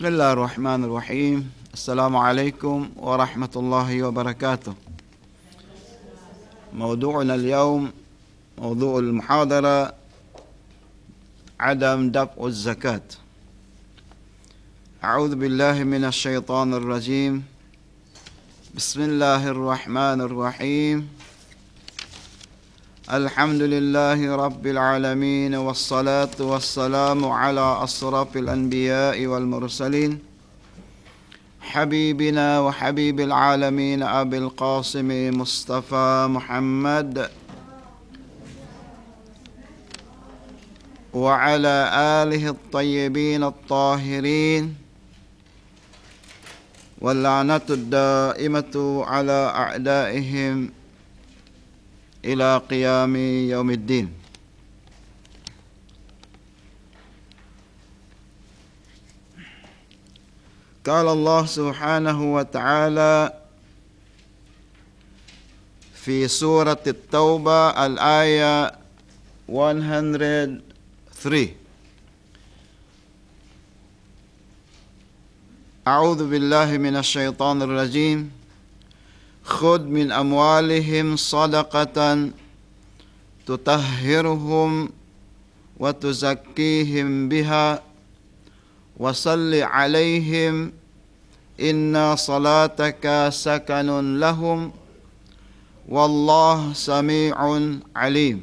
بسم الله الرحمن الرحيم. السلام عليكم ورحمة الله وبركاته. موضوعنا اليوم موضوع المحاضرة عدم دفع الزكاة. أعوذ بالله من الشيطان الرجيم. بسم الله الرحمن الرحيم. الحمد لله رب العالمين والصلاة والسلام على أشرف الأنبياء والمرسلين حبيبنا وحبيب العالمين أبي القاسم مصطفى محمد وعلى آله الطيبين الطاهرين واللعنة الدائمة على أعدائهم إلى قيام يوم الدين. قال الله سبحانه وتعالى في سورة التوبة الآية 103: أعوذ بالله من الشيطان الرجيم. خذ من أموالهم صدقة تطهرهم وتزكيهم بها وصل عليهم إن صلاتك سكن لهم والله سميع عليم.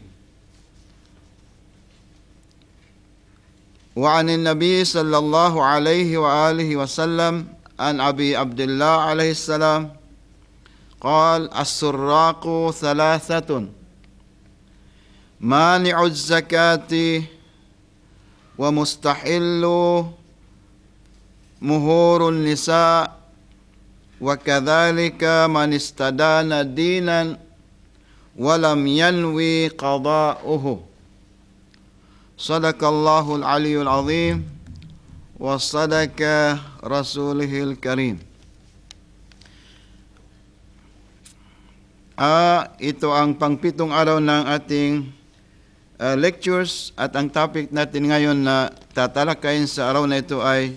وعن النبي صلى الله عليه وآله وسلم عن أبي عبد الله عليه السلام قال: السراق ثلاثة: مانع الزكاة ومستحل مهور النساء وكذلك من استدان دينا ولم ينوي قضاؤه. صدق الله العلي العظيم وصدق رسوله الكريم. Ito ang pangpitong araw ng ating lectures at ang topic natin ngayon na tatalakayin sa araw na ito ay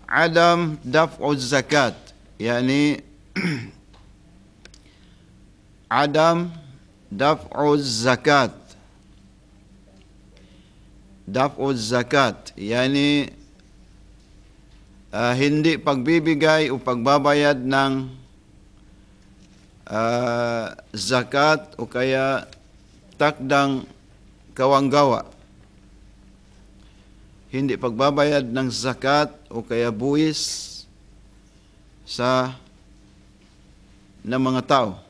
Adam Daf'u Zakat, yani Adam Daf'u Zakat. Daf'u Zakat, yani hindi pagbibigay o pagbabayad ng zakat o kaya takdang kawanggawa. Hindi pagbabayad ng zakat o kaya buwis ng mga tao.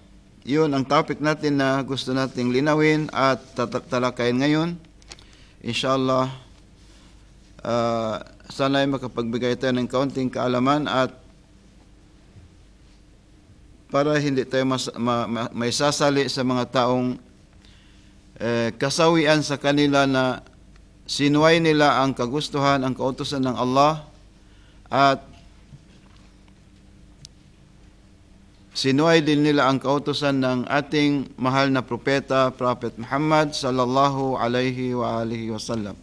Yun ang topic natin na gusto nating linawin at tatalakayin ngayon. Inshallah, sana'y makapagbigay tayo ng kaunting kaalaman at para hindi tayo may sasali sa mga taong kasawian sa kanila na sinuway nila ang kagustuhan, ang kautusan ng Allah at sinuway din nila ang kautusan ng ating mahal na propeta, Prophet Muhammad sallallahu alaihi wa alihi wasallam.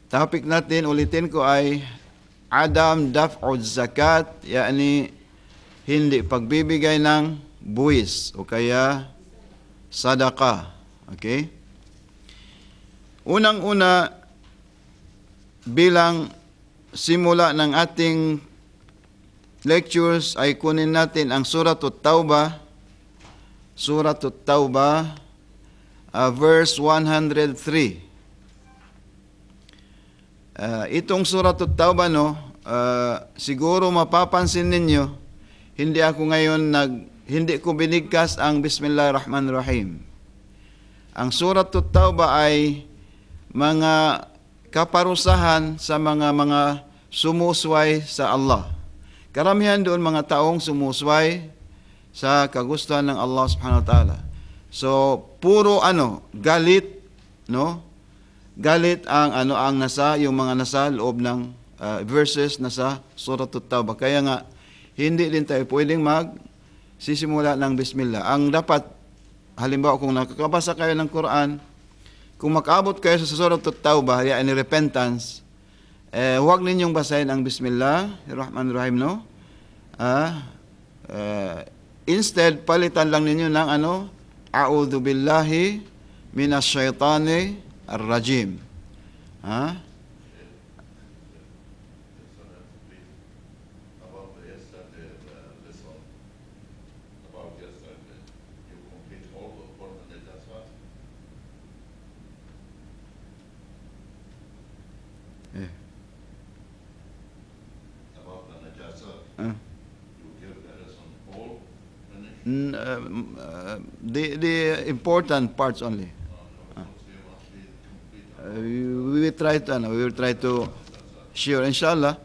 Topic natin, ulitin ko, ay Adam Daf'u Zakat, yani hindi pagbibigay ng buwis o kaya sadaka. Okay? Unang-una, bilang simula ng ating lectures ay kunin natin ang Suratul Tawbah. Suratul Tawbah, verse 103. Itong Suratul Tawbah, siguro mapapansin ninyo, hindi ko binigkas ang Bismillahirrahmanirrahim. Ang Suratul Tawbah ay mga kaparusahan sa mga sumusway sa Allah. Karamihan doon mga taong sumusway sa kagustuhan ng Allah subhanahu wa ta'ala. So, puro galit, no? Galit ang yung mga nasa loob ng verses nasa Suratul Tawbah. Kaya nga hindi din tayo pwedeng magsisimula ng Bismillah. Ang dapat, halimbawa kung nakakabasa kayo ng Quran, kung makaabot kayo sa Surah At-Tawbah, yani repentance, huwag ninyong basahin ang Bismillahirrahmanirrahim, no? Instead, palitan lang ninyo ng A'udhu billahi minash shaitani ar-rajim. The important parts only. We will try to sure, inshallah.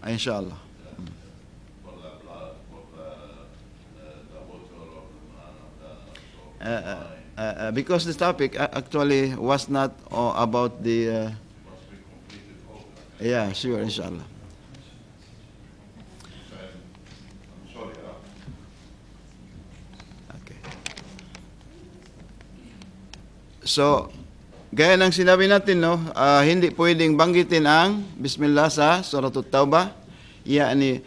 Inshallah. Because this topic actually was not about the yeah, sure, inshallah. Okay. So, gaya ng sinabi natin, no, hindi pwedeng banggitin ang Bismillah sa Surah At-Tawbah. Yani,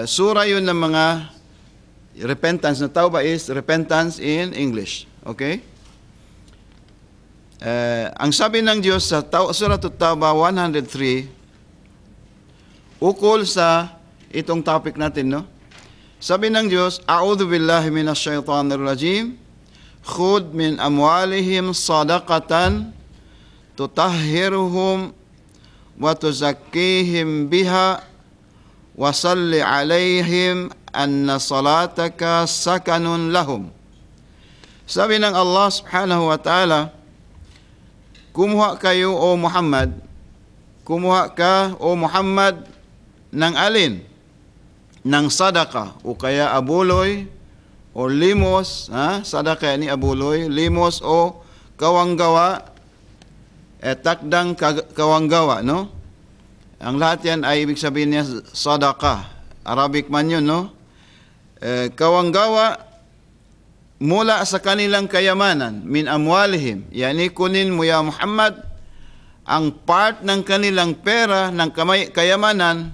surah yun ng mga repentance. Na Tawbah is repentance in English. Okay? Ang sabi ng Diyos sa Surah At-Tawbah 103, ukol sa itong topic natin, no? Sabi ng Diyos, A'udhu billahi minash shaitanir rajim, khud min amwalihim sadaqatan tutahhiruhum wa tuzakkihim biha wa salli alaihim anna salataka sakanun lahum. Sabi ng Allah subhanahu wa ta'ala, kumuha kayo o Muhammad, kumuha ka o Muhammad ng alin? Ng sadaka o kaya abuloy o limos, sadaka ni abuloy, limos o kawanggawa, takdang kawanggawa, no? Ang lahat yan ay ibig sabihin niya sadaka. Arabic man yun, no? Kawanggawa mula sa kanilang kayamanan, min amwalihim. Yani kunin mo ya Muhammad ang part ng kanilang pera, ng kayamanan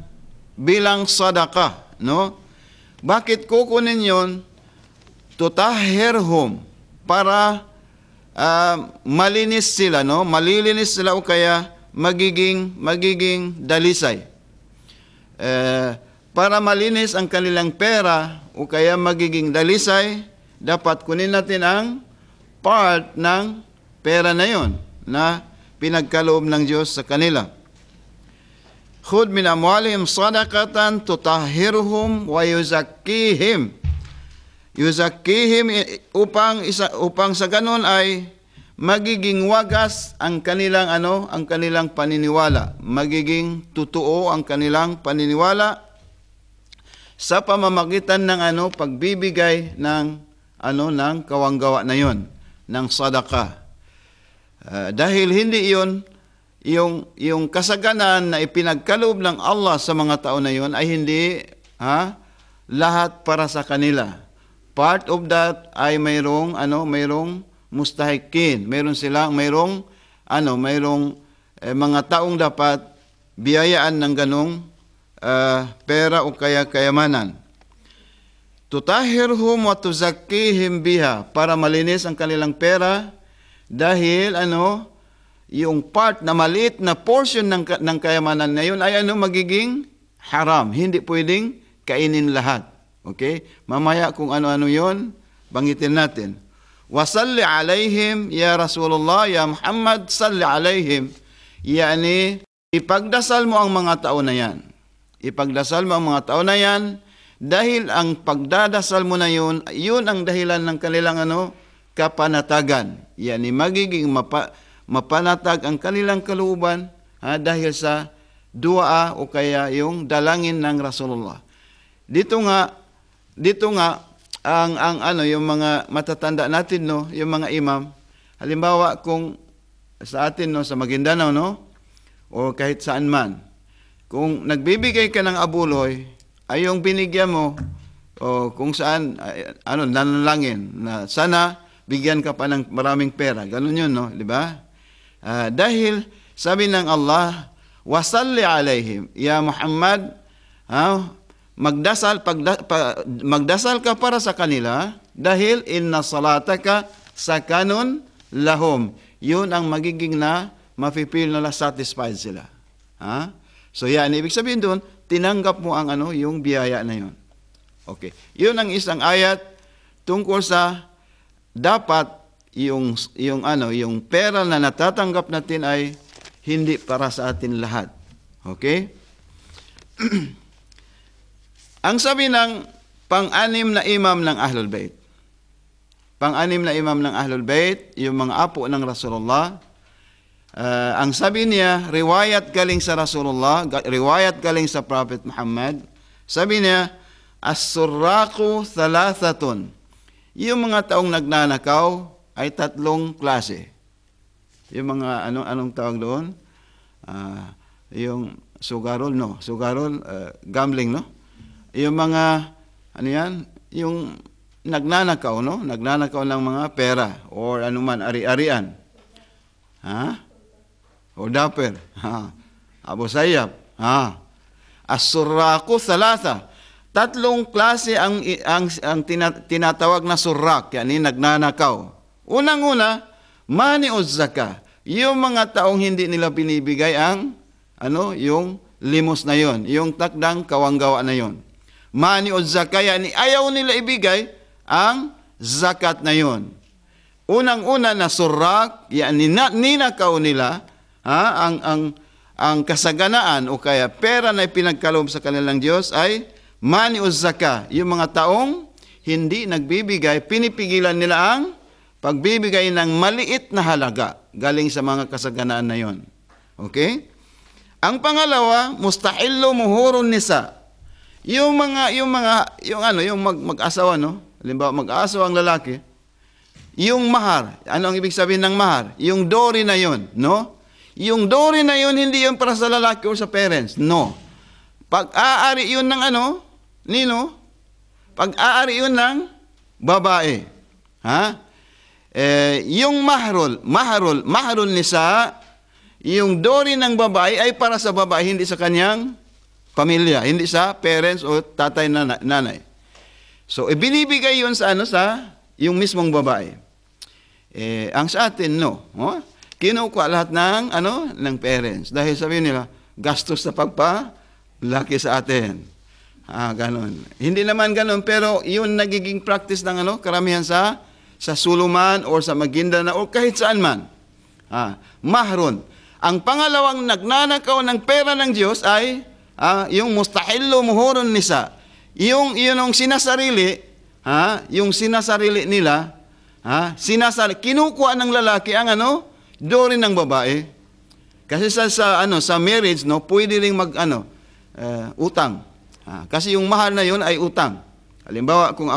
bilang sadaka, no? Bakit kukunin yun? Tutahhirhum, para malinis sila, no? Malilinis sila o kaya magiging dalisay. Para malinis ang kanilang pera o kaya magiging dalisay, dapat kunin natin ang part ng pera na yon na pinagkaloob ng Diyos sa kanila. Khud min amwalihim sadaqatan tutahhiruhum wa yuzakkihim. Yuzakkihim upang sa ganon ay magiging wagas ang kanilang ang kanilang paniniwala, magiging totoo ang kanilang paniniwala sa pamamagitan ng pagbibigay ng ng kawanggawa na yon, ng sadaka. Dahil hindi yon yung kasaganan na ipinagkaloob ng Allah sa mga tao na yon ay hindi lahat para sa kanila. Part of that ay mayroong mustahikin, mayroong mga taong dapat biyayaan ng ganong pera o kaya kayamanan. Tutahhirhum wa tuzakkihim biha, para malinis ang kanilang pera dahil yung part na maliit na portion ng kayamanan na yun ay magiging haram, hindi pwedeng kainin lahat. Okay? Mamaya kung ano-ano yun, banggitin natin. Wasalli alaihim, ya Rasulullah, ya Muhammad, salli alaihim. Yani, ipagdasal mo ang mga tao na yan. Ipagdasal mo ang mga tao na yan, dahil ang pagdadasal mo na yun, yun ang dahilan ng kanilang kapanatagan. Yani, magiging mapanatag ang kanilang kalooban dahil sa dua o kaya yung dalangin ng Rasulullah. Dito nga ang yung mga matatanda natin, no, yung mga imam, halimbawa kung sa atin, no, sa Maguindanao, no, o kahit saan man, kung nagbibigay ka ng abuloy, ay yung binigyan mo o kung saan, nanalangin na sana bigyan ka pa ng maraming pera. Ganun yun, no? Di ba? Dahil sabi ng Allah, wasalli alaihim, ya Muhammad, magdasal ka para sa kanila dahil inna salataka sakanun lahum. Yun ang magiging na mapipil na satisfied sila. So yan, ibig sabihin doon, tinanggap mo ang yung biyaya na yun. Okay. Yun ang isang ayat tungkol sa dapat yung pera na natatanggap natin ay hindi para sa atin lahat. Okay? Ang sabi ng pang-anim na imam ng Ahlul Bayt. Pang-anim na imam ng Ahlul Bayt, yung mga apo ng Rasulullah, ang sabi niya, riwayat galing sa Rasulullah, riwayat galing sa Prophet Muhammad, sabi niya, as-surraqu thalathatun. Yung mga taong nagnanakaw ay 3 klase. Yung mga, anong tawag doon? Yung sugarol, no? Sugarol, gambling, no? Yung mga, yung nagnanakaw, no? Nagnanakaw ng mga pera or anuman, ari-arian. O daper. Abu Sayyaf. As-surraqu thalatha. 3 klase ang tinatawag na surrak, yani nagnanakaw. Unang-una, mani'uz zaka. Yung mga taong hindi nila binibigay ang yung limos na yon, yung takdang kawanggawa na yon. Mani'uz zaka, yani ayaw nila ibigay ang zakat na yon. Unang-una na surrak, yani ninakaw nila ang kasaganaan o kaya pera na ipinagkaloob sa kanilang Diyos ay mani'uz zaka. Yung mga taong hindi nagbibigay, pinipigilan nila ang pagbibigay ng maliit na halaga galing sa mga kasaganaan na yon. Okay? Ang pangalawa, mustahillu muhurun nisa. Yung mag-asawa, no? Halimbawa, mag-asawa ang lalaki, yung mahar, ano ang ibig sabihin ng mahar? Yung dowry na yon, no? Yung dowry na yon, hindi yun para sa lalaki o sa parents, no. Pag-aari yun ng pag-aari yun ng babae. Yung mahrul nisa, yung dowry ng babae ay para sa babae, hindi sa kanyang pamilya, hindi sa parents o tatay na nanay. So, ibinibigay yun sa yung mismong babae. Ang sa atin, no. Kinukuha lahat ng parents. Dahil sabihin nila, gastos sa pagpalaki sa atin. Ganon. Hindi naman ganon, pero yun nagiging practice ng karamihan sa Suluman or sa Maguindanao o kahit saan man. Mahrun. Ang pangalawang nagnanakaw ng pera ng Diyos ay yung mustahillu muhurun nisa. Yung sinasarili, yung sinasarili nila, kinukuha ng lalaki ang dowry ng babae. Kasi sa marriage, no, pwede ring utang. Kasi yung mahal na yun ay utang. Halimbawa, kung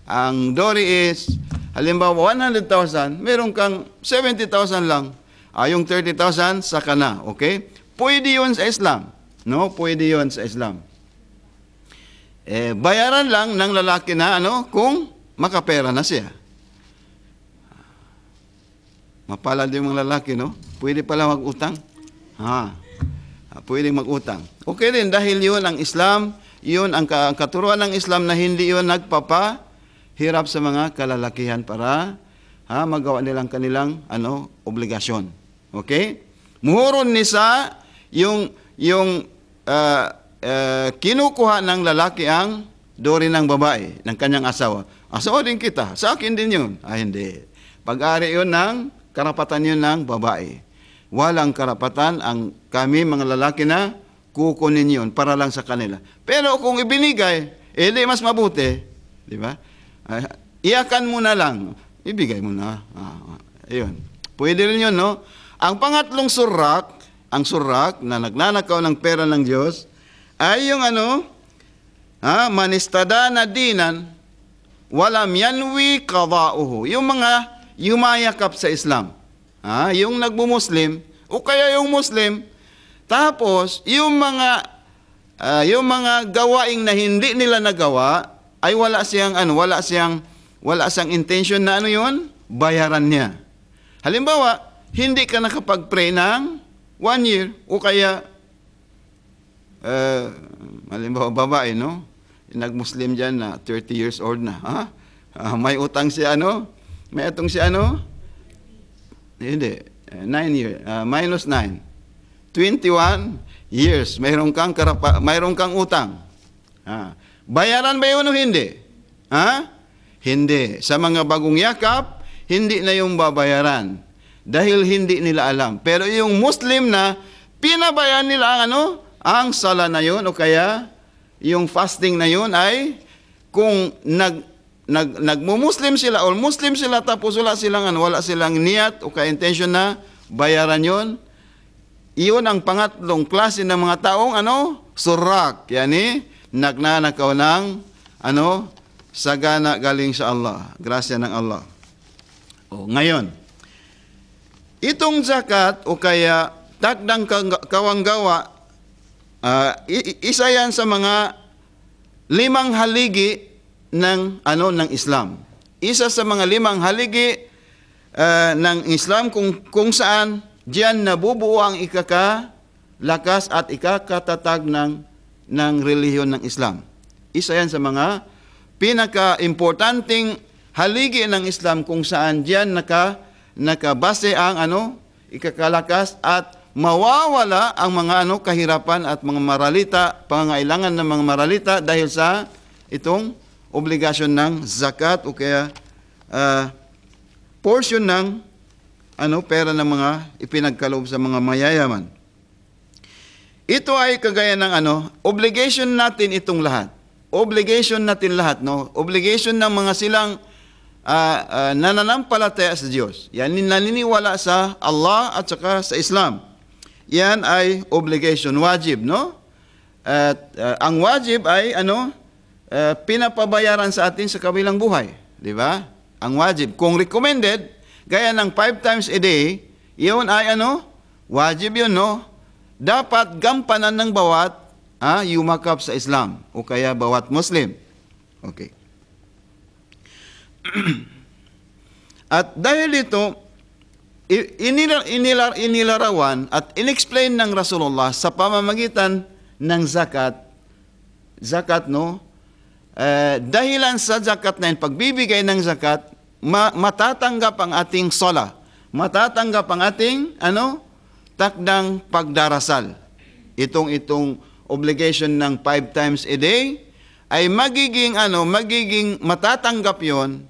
ang dowry is, halimbawa 100,000, meron kang 70,000 lang. Yung 30,000 sa kana, okay? Pwede yun sa Islam. No, pwede yun sa Islam. Bayaran lang ng lalaki na kung makapera na siya. Mapalad yung mga lalaki, no? Pwede pala mag-utang. Pwede mag-utang. Okay din, dahil yun ang Islam, yun ang katuruan ng Islam na hindi yun nagpapahirap sa mga kalalakihan para magawa nilang kanilang obligasyon. Okay? Muhurun nisa, yung kinukuha ng lalaki ang dowry ng babae, ng kanyang asawa. Asawa din kita, sa akin din yun. Hindi. Pag-ari yun karapatan yun ng babae. Walang karapatan ang kami mga lalaki na kukunin yun para lang sa kanila. Pero kung ibinigay, di mas mabuti. Di ba? Iyakan mo na lang. Ibigay mo na. Ayun. Pwede rin yun, no? Ang pangatlong surrak, ang surrak na nagnanakaw ng pera ng Diyos, ay yung manistadana dinan, walam yanwi qada'uhu. Yung mga yumayakap sa Islam. Yung nagmumuslim, o kaya yung Muslim, tapos yung mga yung mga gawaing na hindi nila nagawa ay wala siyang intention na ano yun, bayaran niya. Halimbawa, hindi ka nakapag-pray ng 1 year o kaya halimbawa babae, no? Nag-Muslim diyan na 30 years old na, ha? May utang si ano? May utang si ano? Hindi, 9 years, minus 9. 21 years, mayroon kang utang. Bayaran ba yun o hindi? Hindi. Sa mga bagong yakap, hindi na yung babayaran. Dahil hindi nila alam. Pero yung Muslim na, pinabayan nila ang sala na yun, o kaya yung fasting na yun ay, kung nagmumuslim sila, o Muslim sila, tapos wala silang niyat, o kaya intention na bayaran yun, iyon ang pangatlong klase ng mga taong surak, yani nagnanakaw ng sagana galing sa Allah, grasya ng Allah. Ngayon, itong zakat o kaya takdang kawanggawa, isa yan sa mga 5 haligi ng Islam. Isa sa mga 5 haligi ng Islam kung saan diyan nabubuo ang ikakalakas at ikakatatag ng relihiyon ng Islam. Isa yan sa mga pinaka-importanting haligi ng Islam kung saan diyan nakabase ang ikakalakas at mawawala ang mga kahirapan at mga maralita, pangangailangan ng mga maralita dahil sa itong obligasyon ng zakat o kaya portion ng pera ng mga ipinagkaloob sa mga mayayaman. Ito ay kagaya ng obligation natin itong lahat. Obligation natin lahat, no? Obligation ng mga silang nananampalataya sa Diyos. Yan, naniniwala sa Allah at saka sa Islam. Yan ay obligation, wajib, no? At ang wajib ay pinapabayaran sa atin sa kabilang buhay, di ba? Ang wajib. Kung recommended, gaya ng 5 times a day, yun ay wajib yun, no? Dapat gampanan ng bawat yumakap sa Islam o kaya bawat Muslim. Okay. At dahil ito, inilarawan at inexplain ng Rasulullah sa pamamagitan ng zakat, no? Dahilan sa zakat na yun, pagbibigay ng zakat, matatanggap ang ating sala, matatanggap ang ating takdang pagdarasal. Itong obligation ng 5 times a day ay magiging matatanggap yon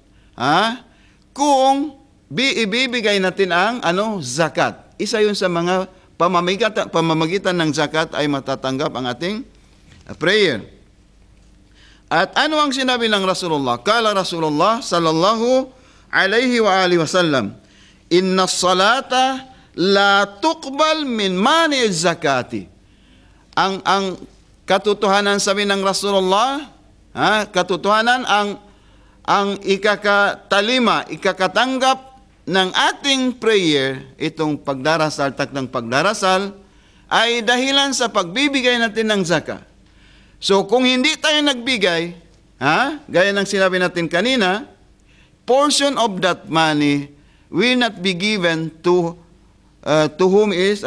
kung ibibigay natin ang zakat. Isa yun sa mga pamamagitan ng zakat ay matatanggap ang ating prayer. At ano ang sinabi ng Rasulullah? Kala Rasulullah sallallahu alaihi wa alihi wasallam, inna salata la tuqbal min mani zakati. Ang katotohanan sabi ng Rasulullah, katotohanan ang ikakatanggap ng ating prayer, itong pagdarasal, takdang pagdarasal, ay dahilan sa pagbibigay natin ng zakat. So kung hindi tayo nagbigay, gaya ng sinabi natin kanina, portion of that money will not be given to whom is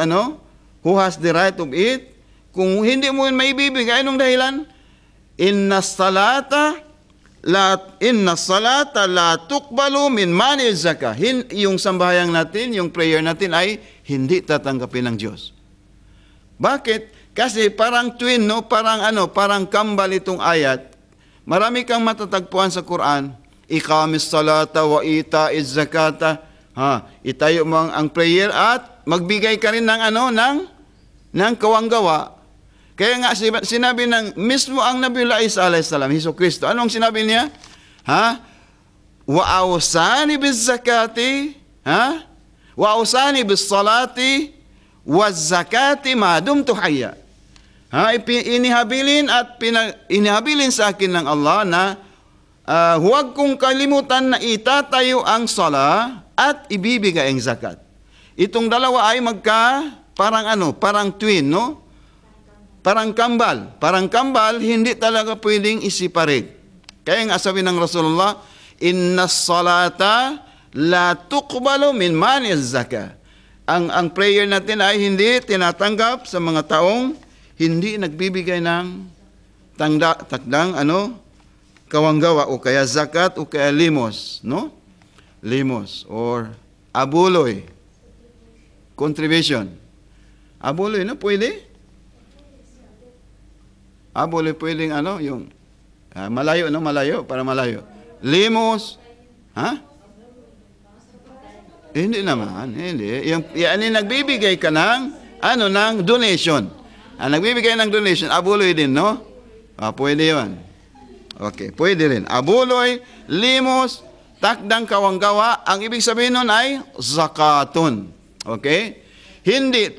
who has the right of it. Kung hindi mo yun maibibigay, anong dahilan? Inna salata la tuqbalu min mani zakah. Yung sambahayang natin, yung prayer natin ay hindi tatanggapin ng Diyos. Bakit? Kasi parang twin, no? Parang kambal itong ayat. Marami kang matatagpuan sa Quran. Iqamis salata wa ita'iz zakata. Itayo mo ang prayer at magbigay ka rin ng kawanggawa. Kaya nga sinabi ng mismo ang Nabiullah Isa alayhis salam, Hesus Kristo. Anong sinabi niya? Wa awsani biz zakati, wa awsani bis salati waz zakati ma dumtu hayya. Inihabilin sa akin ng Allah na huwag kong kalimutan na itatayo ang sala at ibibigay ang zakat. Itong dalawa ay parang twin, no? parang kambal. Parang kambal, hindi talaga pwedeng isiparate. Kaya nga sabi ng Rasulullah, inna salata la tuqbalu min mani zaka. Ang prayer natin ay hindi tinatanggap sa mga taong hindi nagbibigay ng takdang kawanggawa o kaya zakat o kaya limos, no? Limos or abuloy. Contribution. Abuloy, no? Pwede? Abuloy pwedeng yung malayo, no? Malayo, para malayo. Limos. Ha? Hindi naman, hindi. Yan nagbibigay ka ng ng donation. Nagbibigay ng donation, abuloy din, no? Pwede 'yon. Okay, pwede rin. Abuloy, limos, takdang kawanggawa, ang ibig sabihin nun ay zakatun. Okay? Hindi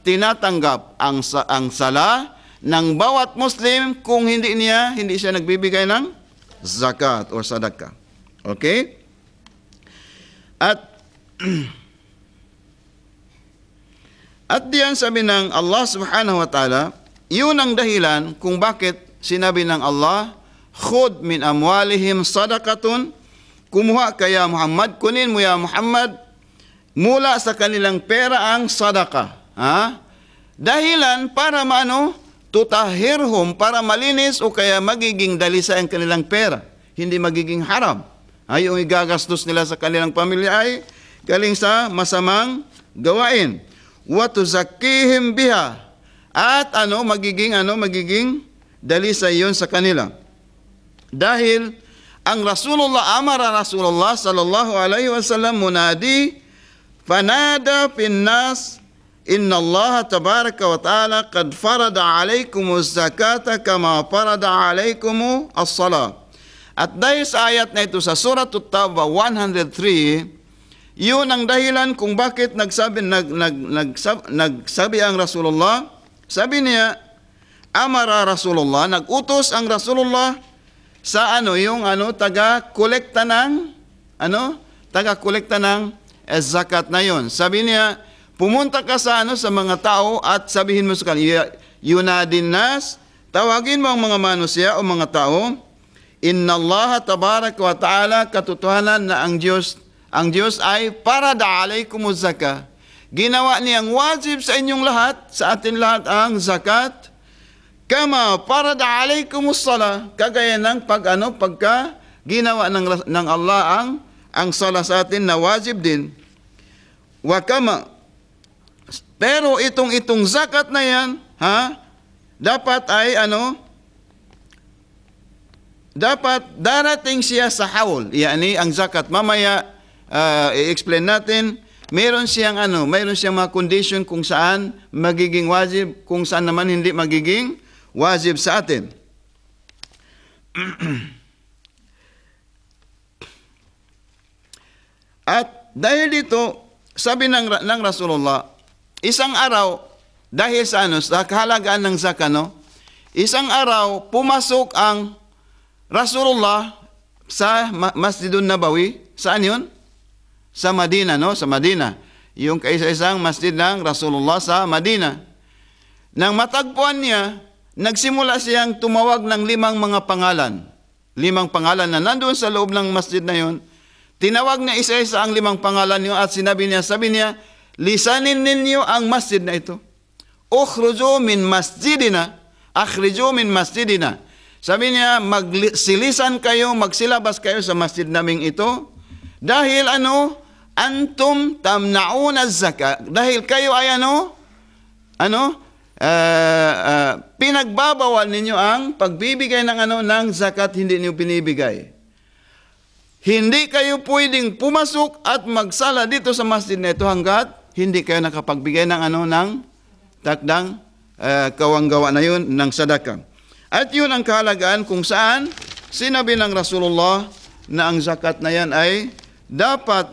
tinatanggap ang sala ng bawat Muslim kung hindi siya nagbibigay ng zakat o sadaka. Okay? At diyan sabi ng Allah subhanahu wa ta'ala, yun ang dahilan kung bakit sinabi ng Allah, khud min amwalihim sadaqatun, kumuha kaya Muhammad, kunin mo ya Muhammad, mula sa kanilang pera ang sadaka. Dahilan para tutahhirhum, para malinis o kaya magiging dalisa ang kanilang pera. Hindi magiging haram. Yung igagastos nila sa kanilang pamilya ay galing sa masamang gawain. Wa tuzakkihim biha. At magiging dalisa yon sa kanila. Dahil ang amara Rasulullah sallallahu alaihi wasallam munadi, fanada fin nas, inna Allah tabaraka wa ta'ala qad farada alaykumuz zakata kama farada alaykum as-salat. At dahil sa ayat na ito sa Surah At-Tawbah 103, yun ang dahilan kung bakit nagsabi ang Rasulullah. Sabi niya, amara Rasulullah, nagutos ang Rasulullah sa taga-kolekta ng zakat na yon. Sabi niya, pumunta ka sa mga tao at sabihin mo sa kanila, yunadin nas, tawagin mo ang mga manusya o mga tao, inna Allah tabaraka wa ta'ala, katotohanan na ang Diyos ay parada alaykumuz zakah. Ginawa niyang wajib sa inyong lahat, sa atin lahat ang zakat, kama parada alaykumus salah, kagaya ng pagka ginawa ng Allah ang salah sa atin na wajib din. Wa kama, pero itong zakat na yan, dapat ay dapat darating siya sa haul. Yani ang zakat mamaya i-explain natin, mayroon siyang mga condition kung saan magiging wajib, kung saan naman hindi magiging wajib sa atin. At dahil dito, sabi ng Rasulullah, isang araw, dahil sa kahalagaan ng zakat, isang araw, pumasok ang Rasulullah sa Masjidun Nabawi. Saan yun? Sa Madina, Sa Madina. Yung kaisa-isang masjid ng Rasulullah sa Madina. Nang matagpuan niya, nagsimula siyang tumawag ng 5 mga pangalan. 5 pangalan na nandoon sa loob ng masjid na yun. Tinawag niya isa-isa ang 5 pangalan niyo at sabi niya, lisanin ninyo ang masjid na ito. Ukhruju min masjidina, akhriju min masjidina. Sabi niya, magsilisan kayo, magsilabas kayo sa masjid naming ito. Dahil antum tamna'una az-zakat. Dahil kayo ay pinagbabawal ninyo ang pagbibigay ng zakat, hindi niyo binibigay. Hindi kayo pwedeng pumasok at magsala dito sa masjid na ito hanggat hindi kayo nakapagbigay ng takdang kawanggawa na yun ng sadaka. At yun ang kahalagaan kung saan sinabi ng Rasulullah na ang zakat na yan ay dapat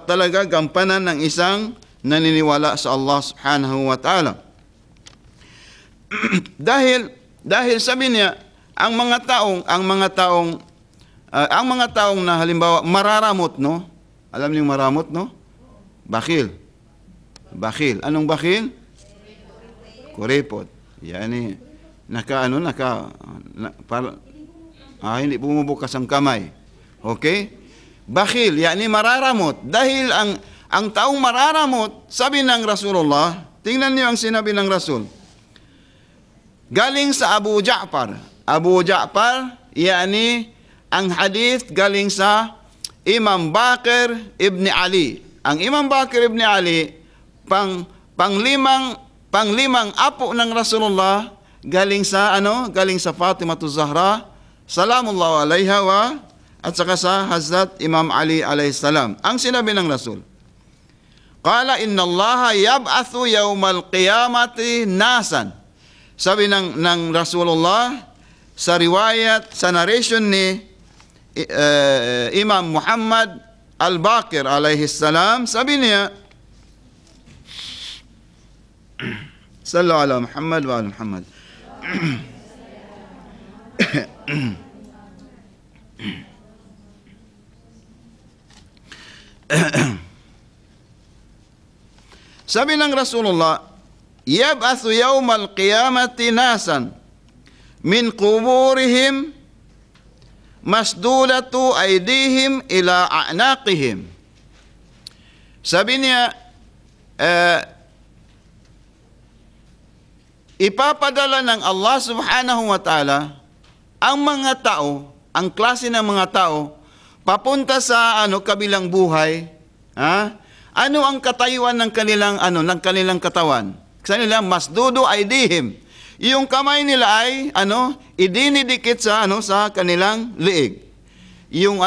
talaga gampanan ng isang naniniwala sa Allah subhanahu wa ta'ala. dahil sabi niya, ang mga taong na halimbawa mararamot, Alam niyo maramot, Bakhil. Anong bakhil? Kuripot. Yani, hindi bumubukas ang kamay. Okay? Bakhil, yani mararamot. Dahil ang taong mararamot, sabi ng Rasulullah, tingnan niyo ang sinabi ng Rasul. Galing sa Abu Ja'far. Abu Ja'far, yani ang hadith galing sa Imam Bakr ibn Ali. Ang Imam Bakr ibn Ali, panglimang apo ng Rasulullah, galing sa Galing sa Fatimatu Zahra, salamullah alaiha at saka sa Hazrat Imam Ali alayhi salam. Ang sinabi ng Rasul, qala inna Allah yab'athu yawmal qiyamati nasan. Sabi ng Rasulullah sa riwayat, sa narration ni Imam Muhammad al-Baqir alayhi salam, sabi niya, sallu ala Muhammad wa ala Muhammad. Sabi ng Rasulullah, yab'athu yawmal qiyamati nasan min quburihim masdulatu aydihim ila a'naqihim. Sabi niya, ipapadala ng Allah subhanahu wa ta'ala ang mga tao, ang klase ng mga tao, papunta sa kabilang buhay. Ano ang katayuan ng kanilang katawan? Sa nila, masdudu aydihim. Yung kamay nila ay idinidikit sa sa kanilang liig. Yung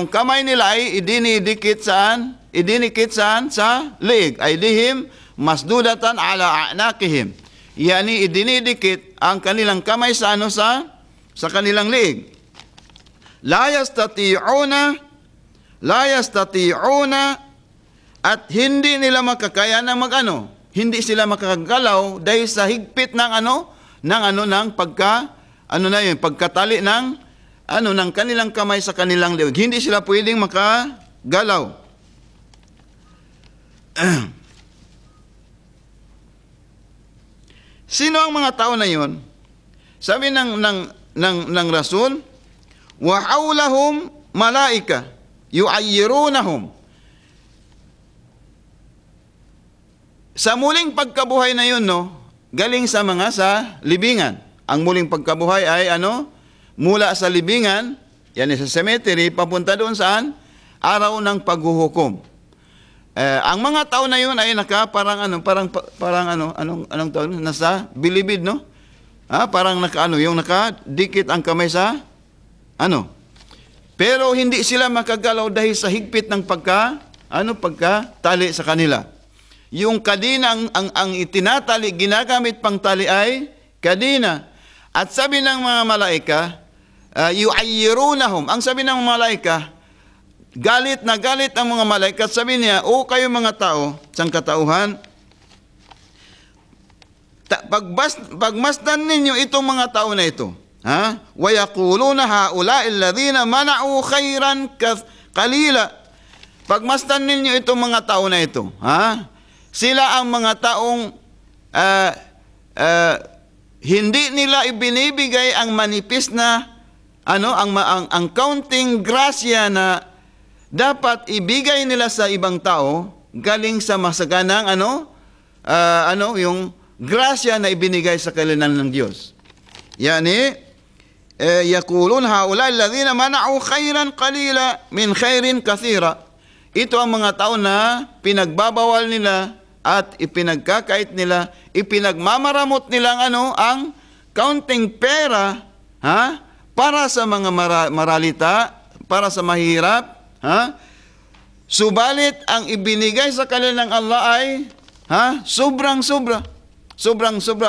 kamay nila ay idinidikit saan? Idinikit saan? Sa liig. Aydihim masdudatan ala a'naqihim. Yani idinidikit ang kanilang kamay sa sa kanilang liig. La yastati'una at hindi nila makakaya na hindi sila makakagalaw dahil sa higpit ng pagkatali ng kanilang kamay sa kanilang liig. Hindi sila pwedeng makagalaw. Sino ang mga tao na 'yon? Sabi ng Rasul, wa hawlahum malaika yu'ayyirunahum. Sa muling pagkabuhay na 'yon, galing sa libingan. Ang muling pagkabuhay ay mula sa libingan, yan sa cemetery, papunta doon saan? Araw ng paghuhukom. Ang mga tao na 'yon ay anong tawag, nasa bilibid, no? Parang yung nakadikit ang kamay sa Pero hindi sila makagalaw dahil sa higpit ng pagkatali sa kanila. Yung kadina ang itinatali, ginagamit pang tali ay kadina. At sabi ng mga malaika, yu'ayyirunahum. Ang sabi ng mga malaika, galit na galit ang mga malaika. Sabi niya, o kayo mga tao, sang katauhan, pagmasdan ninyo itong mga tao na ito. Wa yaquluna haula'i alladhina mana'u khairan qalila. Pagmasdan ninyo itong mga tao na ito. Sila ang mga taong hindi nila ibinibigay ang manipis na ang kaunting grasya na dapat ibigay nila sa ibang tao galing sa masaganang yung grasya na ibinigay sa kanila ng Diyos. Yani yaqulun haula alladhina mana'u khairan qalila min khairin kathira. Ito ang mga tao na pinagbabawal nila at ipinagkakait nila, ipinagmamaramot nilang ang kaunting pera para sa mga maralita, para sa mahirap, subalit ang ibinigay sa kanila ng Allah ay sobrang-sobra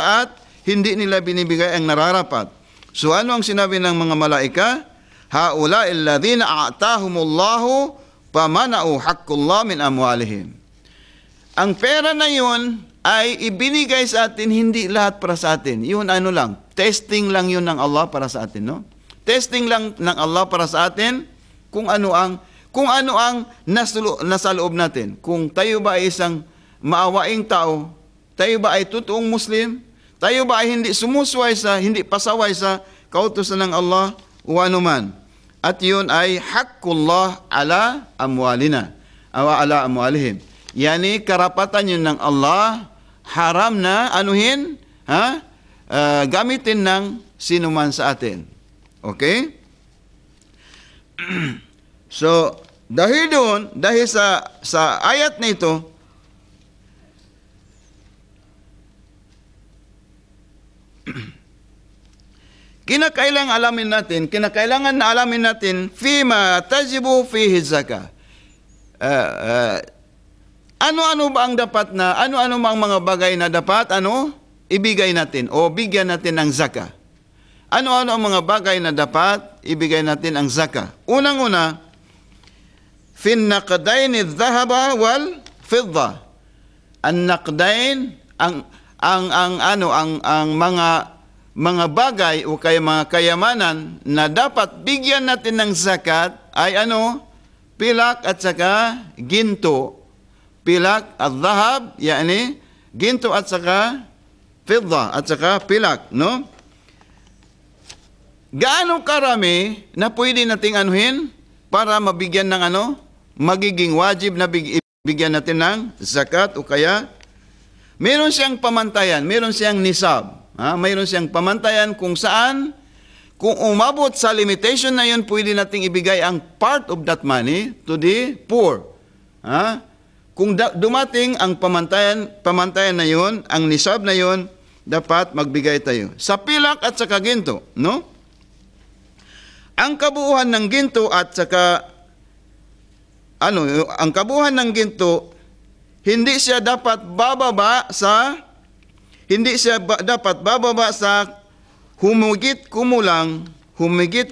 at hindi nila binibigay ang nararapat. So ano ang sinabi ng mga malaika? Haula alladhina a'tahumullahu pamana'u haqqullah min amwalihim. Ang pera na yun ay ibinigay sa atin, hindi lahat para sa atin. Yun lang, testing lang yun ng Allah para sa atin, no? Testing lang ng Allah para sa atin kung ano ang nasa loob natin. Kung tayo ba ay isang maawaing tao, tayo ba ay totoong Muslim, Tayo ba ay hindi sumusway hindi pasaway sa kautusan ng Allah o anuman? At yun ay haqqullah ala amwalina, ala amwalihim. Yani karapatan yun ng Allah, haram na anuhin, gamitin ng sinuman sa atin. Okay? So, dahil sa ayat na ito, kinakailangan na alamin natin fima tajibu fihi zakah. Ano-ano ba ang dapat na, ano-ano ba ang mga bagay na dapat, ibigay natin o bigyan natin ng zakah? Ano-ano ang mga bagay na dapat ibigay natin ang zakah? Unang-una, fin naqdain adh-dhahaba wal fidda. Ang naqdain, ang mga bagay o kaya mga kayamanan na dapat bigyan natin ng zakat ay pilak at saka ginto. Pilak at dhahab, yani ginto at saka fidda at saka pilak, no? Gaano karami na pwede nating anuhin para mabigyan ng magiging wajib na bigyan natin ng zakat o kaya meron siyang pamantayan, meron siyang nisab. Mayroon siyang pamantayan kung saan, kung umabot sa limitation na yun, pwede nating ibigay ang part of that money to the poor. Kung dumating ang pamantayan na yun, ang nisab na yun, dapat magbigay tayo. Sa pilak at saka ginto, no? Ang kabuuan ng ginto at saka, ang kabuuan ng ginto, hindi siya dapat bababa sa humigit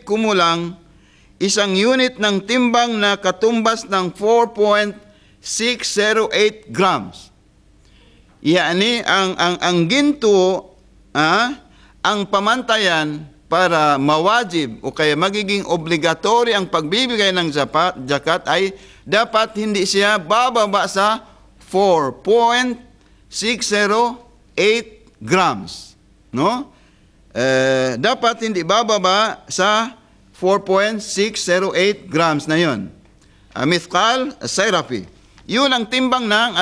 kumulang isang unit ng timbang na katumbas ng 4.608 grams. Yani ang ginto, ang pamantayan para mawajib o kaya magiging obligatory ang pagbibigay ng zakat ay dapat hindi siya bababa sa 4.608 grams, no? Dapat hindi bababa sa 4.608 grams na yon. Mithqal sayrafi. Yun ang timbang ng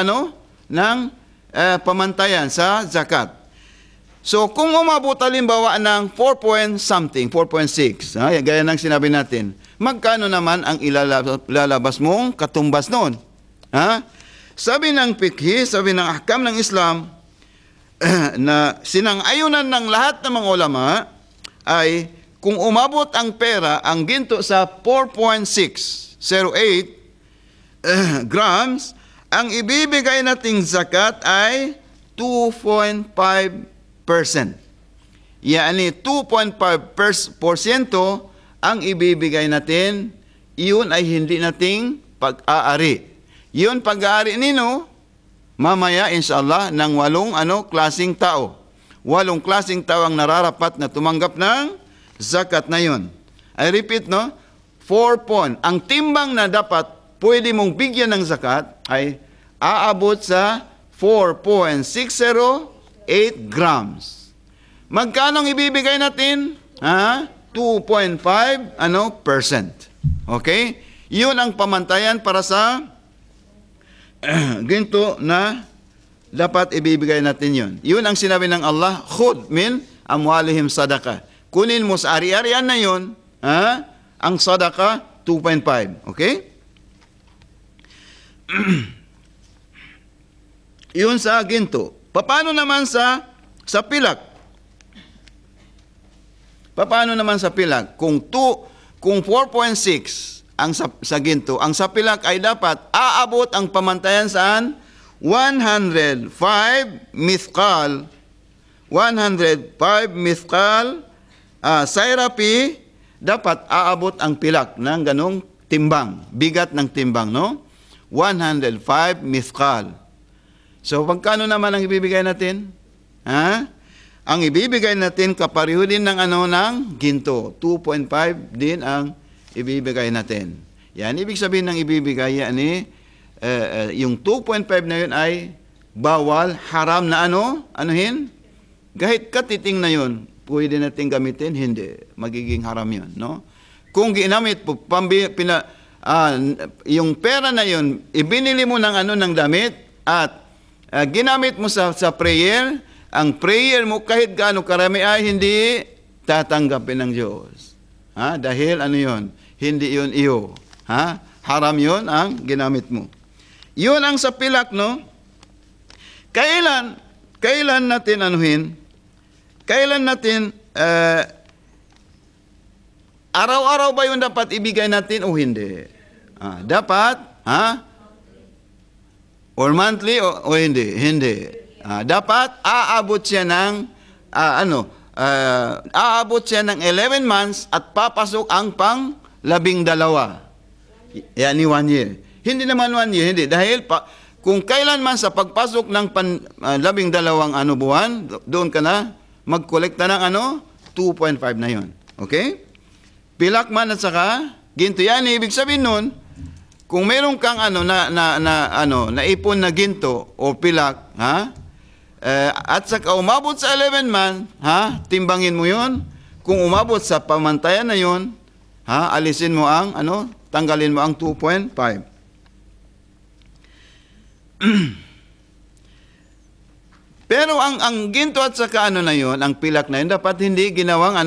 pamantayan sa zakat. So kung umabot halimbawa ng 4.6, gaya ng sinabi natin, magkano naman ang ilalabas mong katumbas noon? Sabi ng fiqh, sabi ng ahkam ng Islam, na sinang-ayunan ng lahat ng mga ulama ay kung umabot ang pera, ang ginto sa 4.608 grams, ang ibibigay nating zakat ay 2.5%. Yani 2.5% ang ibibigay natin, iyon ay hindi nating pag-aari. Iyon pag-aari nino, mamaya, inshallah, ng 8 klaseng tao. 8 klaseng tao ang nararapat na tumanggap ng zakat na yun. I repeat, no? 4. Ang timbang na dapat pwede mong bigyan ng zakat ay aabot sa 4.608 grams. Magkano ang ibibigay natin? 2.5%. Okay? Yun ang pamantayan para sa ginto na dapat ibibigay natin yun. Yun ang sinabi ng Allah, khud min amwalihim sadaqah. Kunin mo sa ari-arian na yun, ang sadaqah 2.5. Okay? Yun sa ginto. Paano naman sa pilak? Paano naman sa pilak? Kung 4.6 ang sa ginto, ang sa pilak ay dapat aabot ang pamantayan saan? 105 mithqal. 105 mithqal sayrapi, dapat aabot ang pilak ng ganong timbang, bigat ng timbang, no? 105 mithqal. So, pagkano naman ang ibibigay natin? Ang ibibigay natin kapareho din ng ng ginto. 2.5 din ang ibibigay natin. Yan, ibig sabihin ng ibibigay, yung 2.5 na yun ay bawal, haram na anuhin? Kahit katiting na yun, pwede natin gamitin? Hindi. Magiging haram yun, no? Kung ginamit po, yung pera na yun, ibinili mo ng ng damit at ginamit mo sa prayer, ang prayer mo kahit gaano karami ay hindi tatanggapin ng Diyos. Dahil yun? Hindi yun iyo. Haram yun ang ginamit mo. Yun ang sa pilak, no? Kailan natin Kailan natin araw-araw ba yun dapat ibigay natin o hindi? Dapat, or monthly o hindi? Hindi. Dapat aabot siya ng aabot siya ng 11 months at papasok ang pang 12. Yan, 1 year. Hindi naman 1 year, hindi. Dahil kung kailan man sa pagpasok ng 12 buwan, doon ka na magkolekta ng 2.5 na yon. Okay? Pilak man at saka ginto. Yan, ibig sabihin nun, kung meron kang naipon na ginto o pilak, at saka umabot sa 11 man, timbangin mo yon. Kung umabot sa pamantayan na yon, alisin mo ang tanggalin mo ang 2.5. Pero ang ginto at saka na yon, ang pilak na yun, dapat hindi ginawang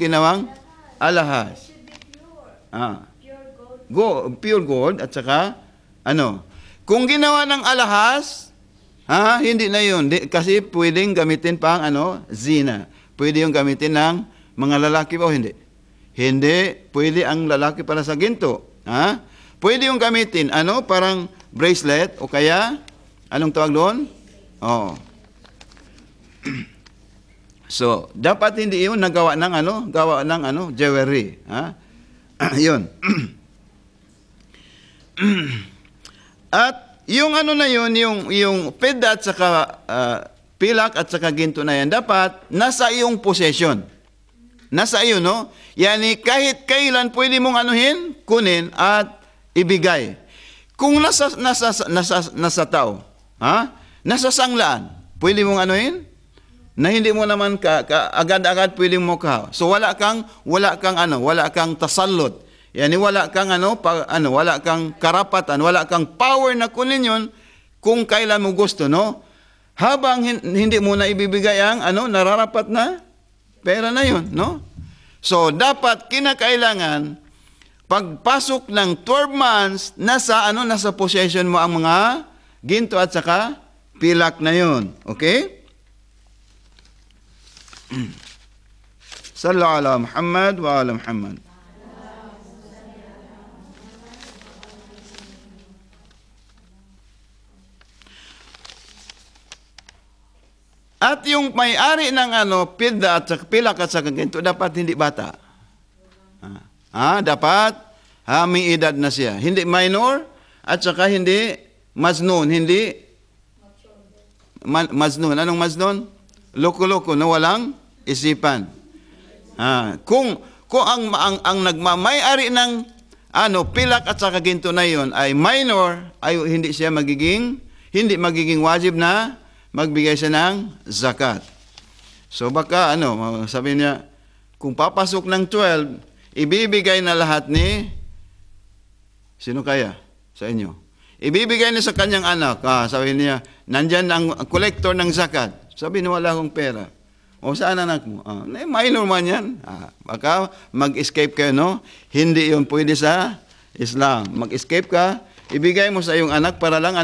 ginawang alahas. Pure gold at saka kung ginawa ng alahas, hindi na yun. Kasi pwedeng gamitin pang zina. Pwede yung gamitin ng mga lalaki o hindi? Hindi. Pwede ang lalaki para sa ginto. Pwede yung gamitin, parang bracelet o kaya, anong tawag doon? So, dapat hindi yun nagawa ng jewelry. Yun. At yung na yun, yung peda at saka pilak at saka ginto na yan, dapat nasa iyong possession. Nasa iyo, no? Yani kahit kailan pwede mong kunin at ibigay. Kung nasa tao, nasa sanglaan, pwede mong na hindi mo naman agad-agad pwede mo ka. So wala kang tasallot. Yani wala kang wala kang karapatan, wala kang power na kunin yun kung kailan mo gusto, no? Habang hindi mo na ibibigay ang nararapat na pera na yun, no? So dapat kinakailangan pagpasok ng 12 months nasa possession mo ang mga ginto at saka pilak na yun. Okay? Sallu ala Muhammad wa ala Muhammad. At yung may-ari ng pilda at saka pilak at saka ginto dapat hindi bata. Dapat may edad na siya. Hindi minor at saka hindi maznun, hindi maznun. Anong maznun? Loko-loko na walang isipan. Kung ang nagmamay-ari ng pilak at saka ginto na yon ay minor, ay hindi magiging wajib na magbigay siya ng zakat. So baka sabi niya, kung papasok ng 12, ibibigay na lahat ni sino kaya sa inyo? Ibibigay niya sa kanyang anak. Sabi niya, nandyan ang collector ng zakat. Sabi niya, wala akong pera. O saan anak mo? Minor man yan. Baka mag-escape kayo, no? Hindi yun pwede sa Islam. Mag-escape ka, ibigay mo sa iyong anak para lang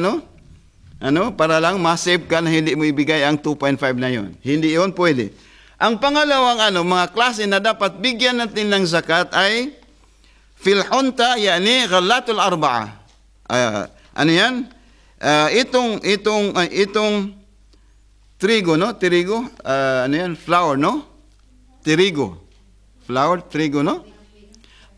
para lang ma-save ka na hindi mo ibigay ang 2.5 na yun. Hindi yun pwede. Ang pangalawang mga klase na dapat bigyan natin ng zakat ay filhunta, yani ghalatul arba'a. Yan? Itong trigo, no? Trigo, yan? Flour, no? Trigo. Flour, trigo, no?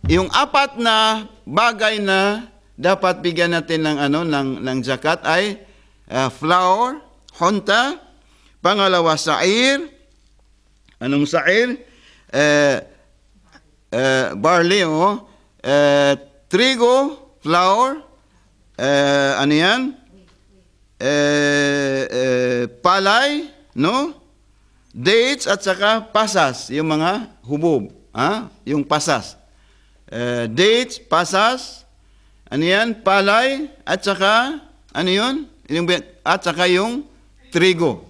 Yung apat na bagay na dapat bigyan natin ng zakat ay flour, hunta, pangalawa sa'ir. Anong sa'ir? Barley, trigo, flour, palay, no? Dates at saka pasas, yung mga hubog, yung pasas. Dates, pasas, ano yan? Palay, at saka, ano yun? At saka yung trigo.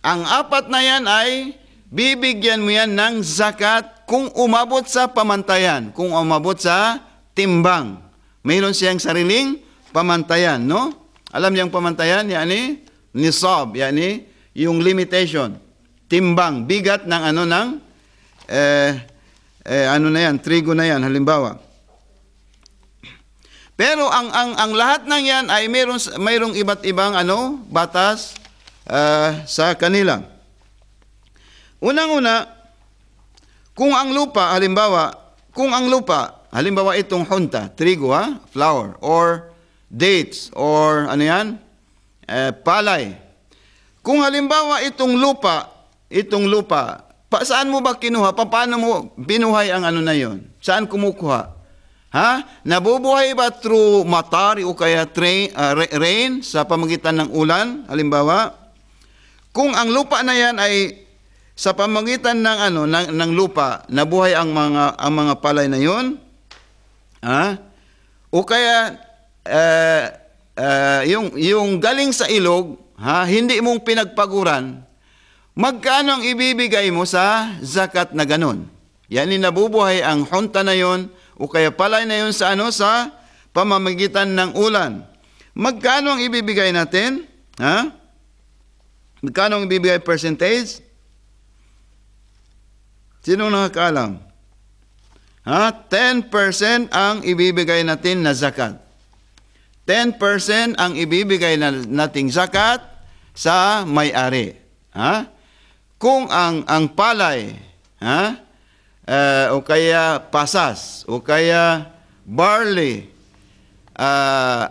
Ang apat na yan ay bibigyan mo yan ng zakat kung umabot sa pamantayan, kung umabot sa timbang. Mayroon siyang sariling pamantayan, no? Alam niyang pamantayan, yani nisab, yani yung limitation, timbang, bigat ng ano ng ano na yan, trigo na yan, halimbawa. Pero ang lahat ng yan ay mayroong iba't ibang ano, batas sa kanila. Unang-una, kung ang lupa, halimbawa itong hunta, trigo, flour, or dates, or ano yan, palay. Kung halimbawa itong lupa, saan mo ba kinuha? Paano mo binuhay ang ano na yon? Saan kumukuha? Nabubuhay ba through matari o kaya rain sa pamagitan ng ulan? Halimbawa, kung ang lupa na yan ay sa pamagitan ng ano ng lupa, nabuhay ang mga palay na yon, o kaya yung galing sa ilog, hindi mong pinagpaguran, magkano ang ibibigay mo sa zakat na ganon? Yan nabubuhay ang hunta na yon o kaya palay na yon sa sa pamamagitan ng ulan. Magkano ang ibibigay natin? Magkano ang ibibigay percentage? Sino nakakaalam? 10% ang ibibigay natin na zakat. 10% ang ibibigay nating zakat sa may-ari. Kung ang palay, o kaya pasas, o kaya barley,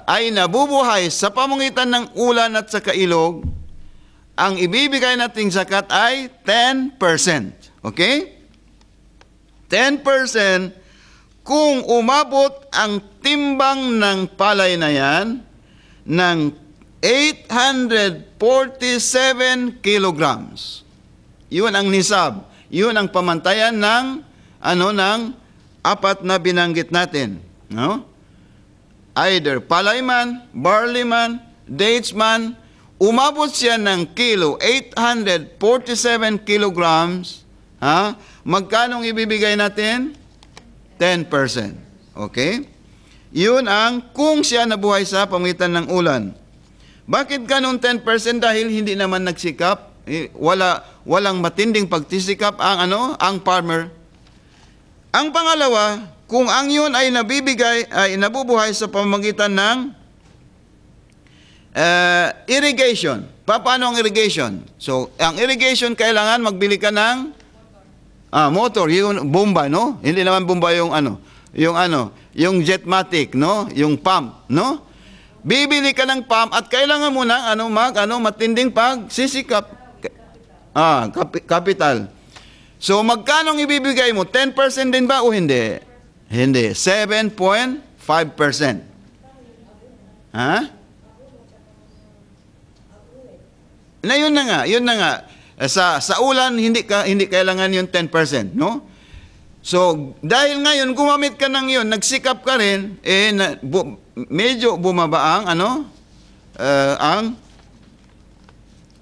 ay nabubuhay sa pamamagitan ng ulan at saka ilog, ang ibibigay nating zakat ay 10%. Okay? 10% kung umabot ang timbang ng palay na yan ng 847 kilograms. Yun ang nisab. Yun ang pamantayan ng apat na binanggit natin. No? Either palay man, barley man, dates man, umabot siya ng 847 kilograms, magkano ibibigay natin? 10%. Okay? Yun ang kung siya nabuhay sa pamamagitan ng ulan. Bakit ganun 10%? Dahil hindi naman nagsikap, walang matinding pagtisikap ang farmer. Ang pangalawa, kung ang yun ay nabubuhay sa pamamagitan ng irrigation. Paano ang irrigation? So, ang irrigation, kailangan magbili ka ng motor, yung bomba, no? Hindi naman bomba yung yung jetmatic, no? Yung pump, no? Bibili ka ng pump at kailangan mo ng matinding pagsisikap. Capital. So magkano ang ibibigay mo? 10% din ba o hindi? Hindi, 7.5%. Yun na nga. Sa ulan hindi kailangan yung 10%, no? So, dahil ngayon gumamit ka ng yun, nagsikap ka rin, medyo bumaba ang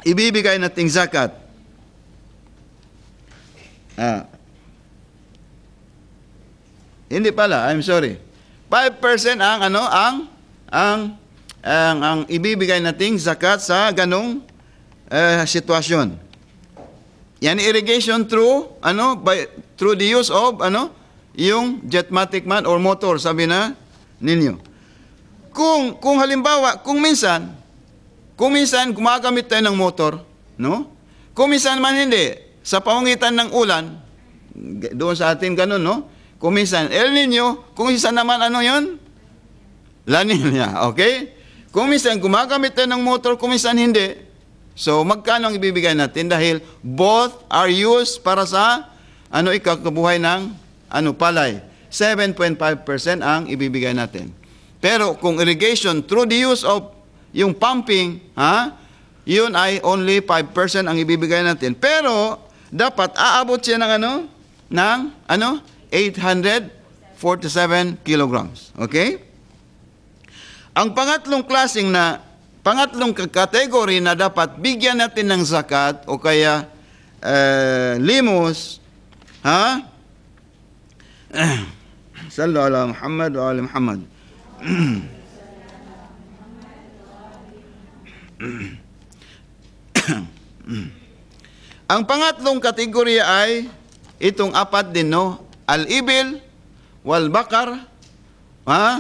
ibibigay nating zakat. Hindi pala, I'm sorry. 5% ang ibibigay nating zakat sa ganong sitwasyon. Yan irrigation through the use of yung jetmatic man or motor, sabi na ninyo. Kung halimbawa, kung minsan gumagamit tayo ng motor, no? Kung minsan man hindi, sa pamamagitan ng ulan, doon sa atin ganun, no? Kung minsan El Nino, kung minsan naman yun? La Nina, okay? Kung minsan gumagamit tayo ng motor, kung minsan hindi. So, magkano ang ibibigay natin? Dahil both are used para sa ikakabuhay ng palay. 7.5% ang ibibigay natin. Pero kung irrigation through the use of yung pumping, yun ay only 5% ang ibibigay natin. Pero, dapat aabot siya ng ng 847 kilograms. Okay? Ang pangatlong kategory na dapat bigyan natin ng zakat o kaya limos, Sallu ala Muhammad wa ala Muhammad. Ang pangatlong kategorya ay itong apat din, no? Al-ibil, wal bakar,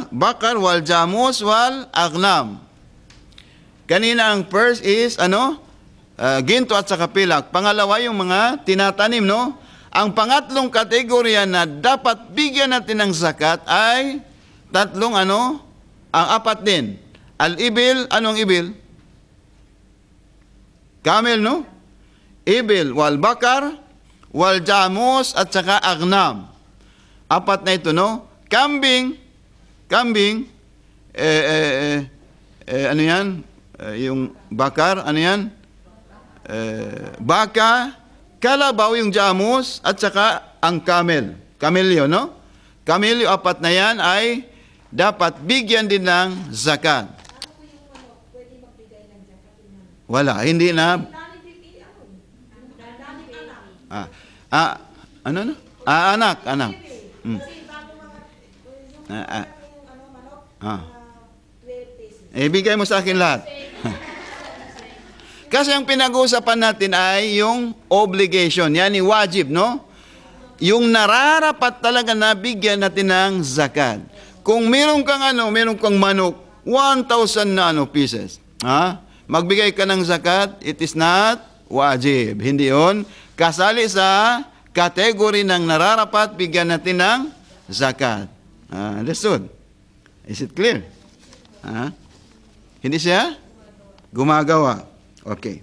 bakar, wal jamus, wal agnam. Kanina ang first is, ginto at saka pilak. Pangalawa yung mga tinatanim, no? Ang pangatlong kategorya na dapat bigyan natin ng zakat ay tatlong ang apat din. Al-ibil, anong ibil? Camel, no? Ibil, wal bakar, wal jamus, at saka agnam. Apat na ito, no? Kambing, ano yan? Yung bakar, ano yan? Baka, kalabaw yung jamus, at saka ang camel. Camelyo, no? Camelyo, apat na yan ay dapat bigyan din ng zakat. Wala, hindi na. Anak. Ibigay mo sa akin lahat. Kasi ang pinag-uusapan natin ay yung obligation, yani wajib, no? Yung nararapat talaga na bigyan natin ng zakat. Kung meron kang manok, 1,000 na pieces. Magbigay ka ng zakat, it is not wajib. Hindi yun kasali sa kategory ng nararapat bigyan natin ng zakat. Understood? Is it clear? Hindi siya gumagawa. Okay.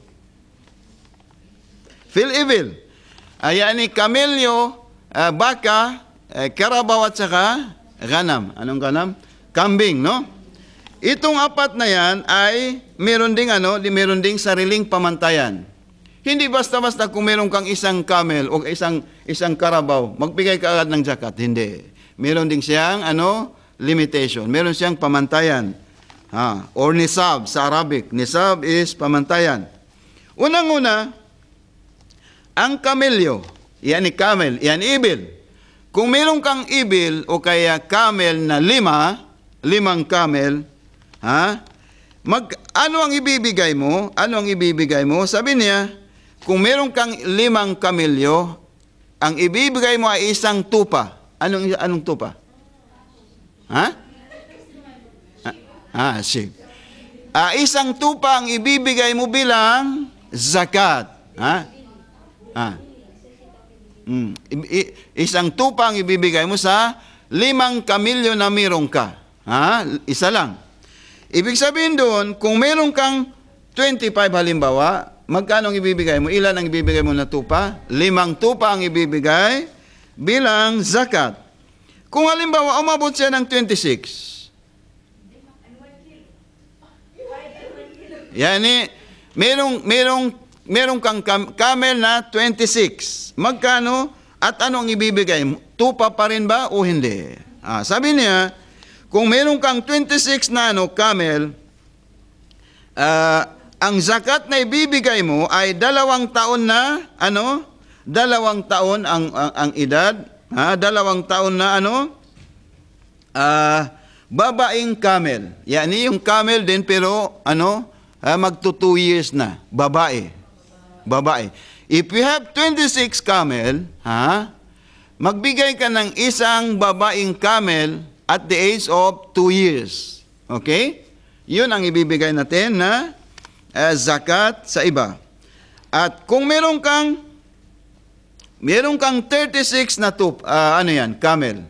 Fil ibil. Yani kamelyo, baka, karabaw at saka ganam. Anong ganam? Kambing, no? Itong apat na yan ay meron ding sariling pamantayan. Hindi basta-basta kung meron kang isang camel o isang karabaw, magbigay ka agad ng zakat. Hindi. Meron din siyang limitation. Meron siyang pamantayan. Or nisab sa Arabic. Nisab is pamantayan. Unang-una, ang kamelyo, yan camel, yan ibil. Kung meron kang ibil o kaya camel na limang camel, ano ang ibibigay mo? Sabi niya, kung meron kang 5 kamelyo, ang ibibigay mo ay isang tupa. Anong tupa? Sige. Isang tupa ang ibibigay mo bilang zakat. Isang tupa ang ibibigay mo sa 5 kamelyo na meron ka. Isa lang. Ibig sabihin doon, kung meron kang 25 halimbawa, magkano ang ibibigay mo? Ilan ang ibibigay mo na tupa? 5 tupa ang ibibigay bilang zakat. Kung halimbawa, umabot siya ng 26. Yani, merong kang camel na 26. Magkano? At ano ang ibibigay mo? Tupa pa rin ba o hindi? Sabi niya, kung meron kang 26 na camel, ang zakat na ibibigay mo ay 2 taon na, 2 taon ang edad, 2 taon na babaeng camel. Yani yung camel din pero magto 2 years na, babae. If you have 26 camel, magbigay ka ng isang babaeng camel at the age of 2 years. Okay? Yun ang ibibigay natin na zakat sa iba. At kung meron kang 36 na camel.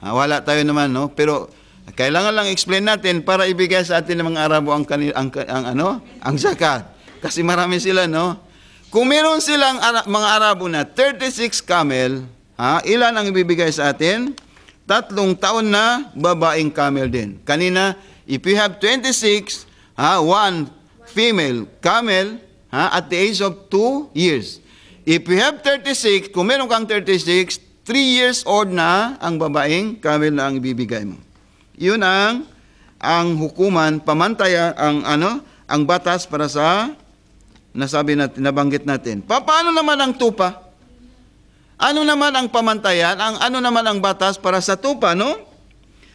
Wala tayo naman, no? Pero kailangan lang explain natin para ibigay sa atin ng mga Arabo ang zakat. Kasi marami sila, no? Kung meron silang mga Arabo na 36 camel, ilan ang ibibigay sa atin? 3 taon na babaeng camel din. Kanina, if you have 26, 1 female camel, at the age of 2 years. If you have 36, kung meron kang 36, 3 years old na ang babaeng camel na ang ibibigay mo. Yun ang hukuman, pamantayan, ang batas para sa nasabi natin, nabanggit natin. Paano naman ang tupa? Ano naman ang pamantayan? Ano naman ang batas para sa tupa, no?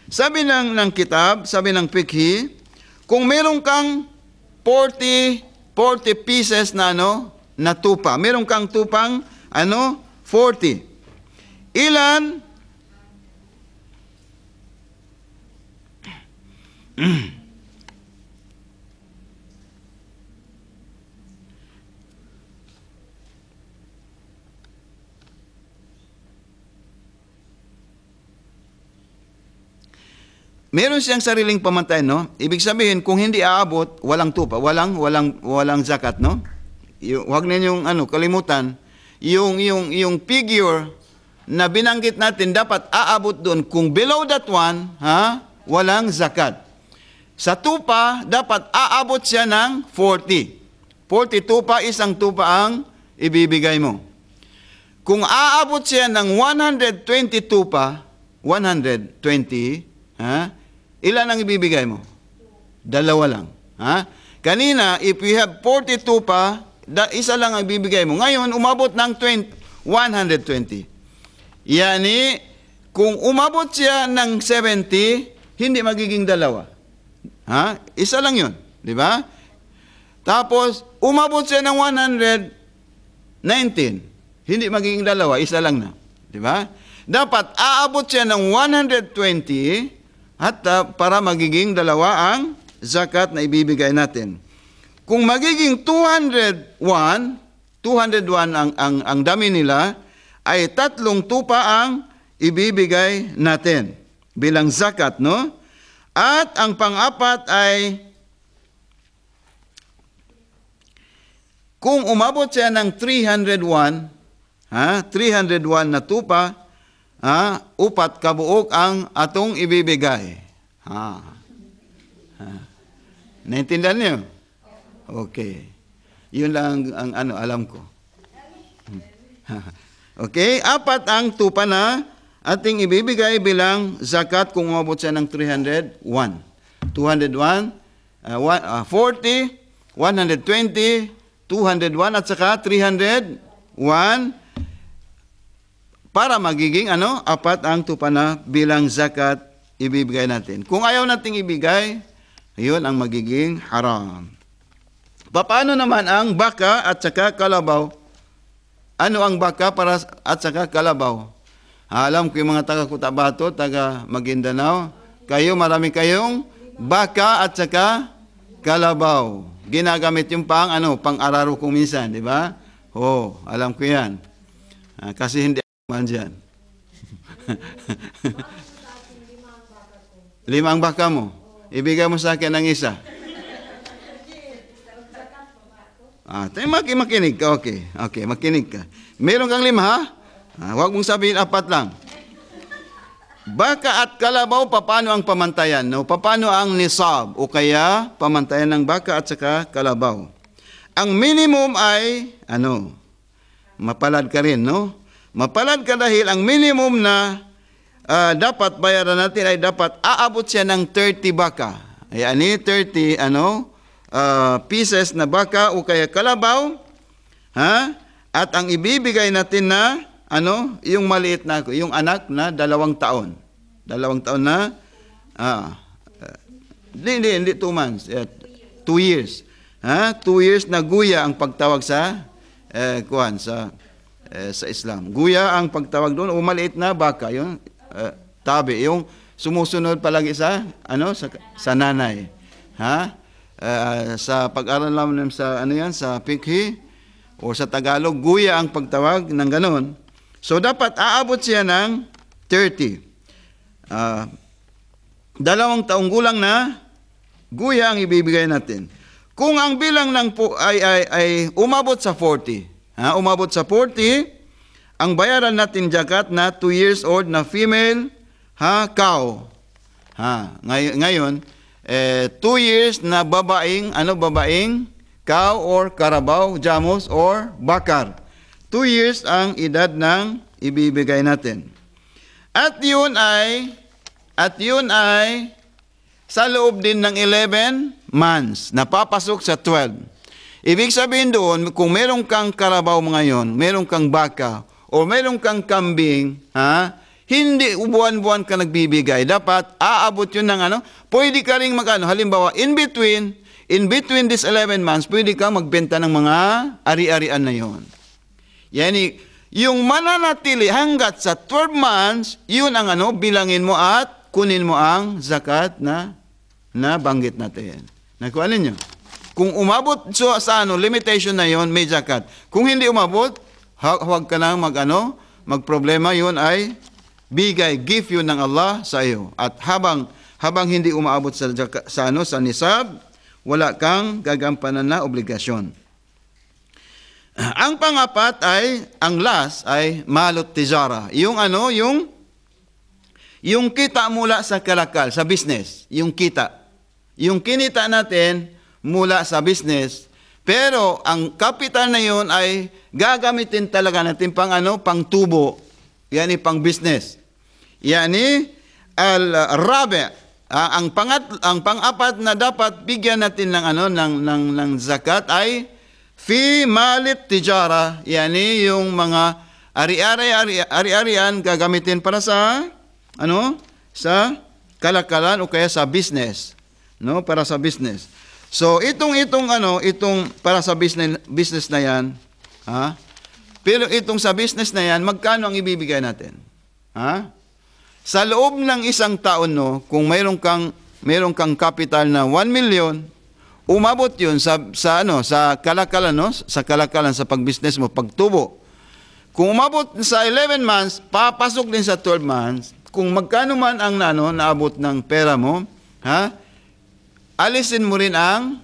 Sabi ng kitab, sabi ng Fikhi, kung meron kang 40 pieces na na tupa. Meron kang tupang 40. Ilan? Meron siyang sariling pamantayan, no? Ibig sabihin, kung hindi aabot, walang tupa, walang zakat, no? Huwag ninyong kalimutan, yung figure na binanggit natin dapat aabot doon. Kung below that one, walang zakat. Sa tupa, dapat aabot siya ng 40. 40 tupa, isang tupa ang ibibigay mo. Kung aabot siya ng 120 tupa, 120, ilan ang ibibigay mo? Dalawa lang. Kanina, if you have 42 pa, isa lang ang ibibigay mo. Ngayon, umabot ng 120. Yani, kung umabot siya ng 70, hindi magiging dalawa. Isa lang yun. Di ba? Tapos, umabot siya ng 119. Hindi magiging dalawa, isa lang na. Di ba? Dapat aabot siya ng 120 at para magiging dalawa ang zakat na ibibigay natin. Kung magiging 201 ang dami nila, ay 3 tupa ang ibibigay natin bilang zakat, no? At ang pang-apat ay kung umabot siya ng 301 na tupa, upat kabuok ang atong ibibigay. Naintindihan niyo? Okay. Yun lang ang alam ko. Okay, 4 ang tupa na ating ibibigay bilang zakat kung umabot siya ng 301. 201, 40, 120, 201 at saka 301 para magiging 4 ang tupa na bilang zakat ibibigay natin. Kung ayaw nating ibigay, yun ang magiging haram. Paano naman ang baka at saka kalabaw? Ano ang baka at saka kalabaw? Alam ko yung mga taga Cotabato, taga Maguindanao, marami kayong baka at saka kalabaw. Ginagamit yung pang-araro kung minsan, di ba? Alam ko yan. Kasi hindi man dyan. 5 baka mo. Ibigay mo sa akin ng isa. Makinig ka. Okay, makinig ka. Meron kang 5, ha? Huwag mong sabihin 4 lang. Baka at kalabaw, paano ang pamantayan? No? Paano ang nisab? O kaya, pamantayan ng baka at saka kalabaw. Ang minimum ay, mapalad ka rin, no? Mapalad ka dahil ang minimum na dapat bayaran natin ay dapat aabot siya ng 30 baka. Ayan, 30, pieces na baka o kaya kalabaw, at ang ibibigay natin na, yung maliit na, yung anak na 2 taon. 2 taon na, hindi 2 months, 2 years. 2 years na guya ang pagtawag sa Islam. Guya ang pagtawag doon, o maliit na baka, yung tabi, yung sumusunod palagi sa nanay. Sa pag-aral naman sa sa Fikhi o sa Tagalog, guya ang pagtawag ng ganon. So dapat aabot siya ng 30. 2 taong gulang na guya ang ibibigay natin. Kung ang bilang ng ay umabot sa 40, umabot sa 40, ang bayaran natin zakat na 2 years old na female cow. Ngayon, 2 years na babaeng cow or carabao, jamos or bakar. 2 years ang edad ng ibibigay natin. At yun ay sa loob din ng 11 months, napapasok sa 12. Ibig sabihin doon, kung meron kang karabaw ngayon, meron kang baka, o meron kang kambing, hindi buwan-buwan ka nagbibigay. Dapat aabot yun ng pwede ka rin halimbawa, in between this 11 months, pwede ka magbenta ng mga ari-arian na yun. Yani, yung mananatili hanggat sa 12 months, yun ang bilangin mo at kunin mo ang zakat na banggit natin. Nakuha ninyo? Kung umabot sa limitation na yon, may zakat. Kung hindi umabot, huwag ka na magproblema, yun ay gift yun ng Allah sa iyo. At habang hindi umaabot sa nisab, wala kang gagampanan na obligasyon. Ang pangapat ang last ay malot tijara. Yung kita mula sa kalakal, sa business, yung kita. Yung kinita natin mula sa business, pero ang capital na yun ay gagamitin talaga natin pang tubo. Yani pang business. Yani al-rabi'. Ang pang-apat na dapat bigyan natin ng zakat ay fi malit tijara. Yani yung mga ari-arian gagamitin para sa sa kalakalan o kaya sa business. No, para sa business. So itong para sa business na 'yan, Pero itong sa business na 'yan, magkano ang ibibigay natin? Sa loob ng isang taon, kung mayroon kang capital na 1 million, umabot 'yun sa kalakalan, sa kalakalan sa pag-business mo, pagtubo. Kung umabot sa 11 months, papasok din sa 12 months, kung magkano man ang naabot ng pera mo, alisin mo rin ang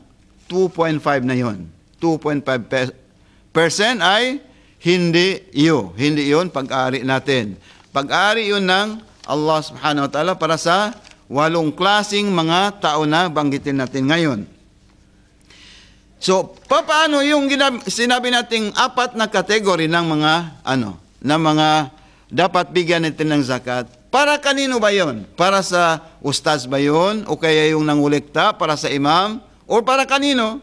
2.5 na yon. 2.5% ay hindi yun pag-ari natin. Pag-ari yun ng Allah subhanahu wa ta'ala para sa 8 klaseng mga tao na banggitin natin ngayon. So, paano yung sinabi nating 4 na kategory ng mga dapat bigyan natin ng zakat? Para kanino ba yun? Para sa ustaz ba yun? O kaya yung nangulekta? Para sa imam? O para kanino?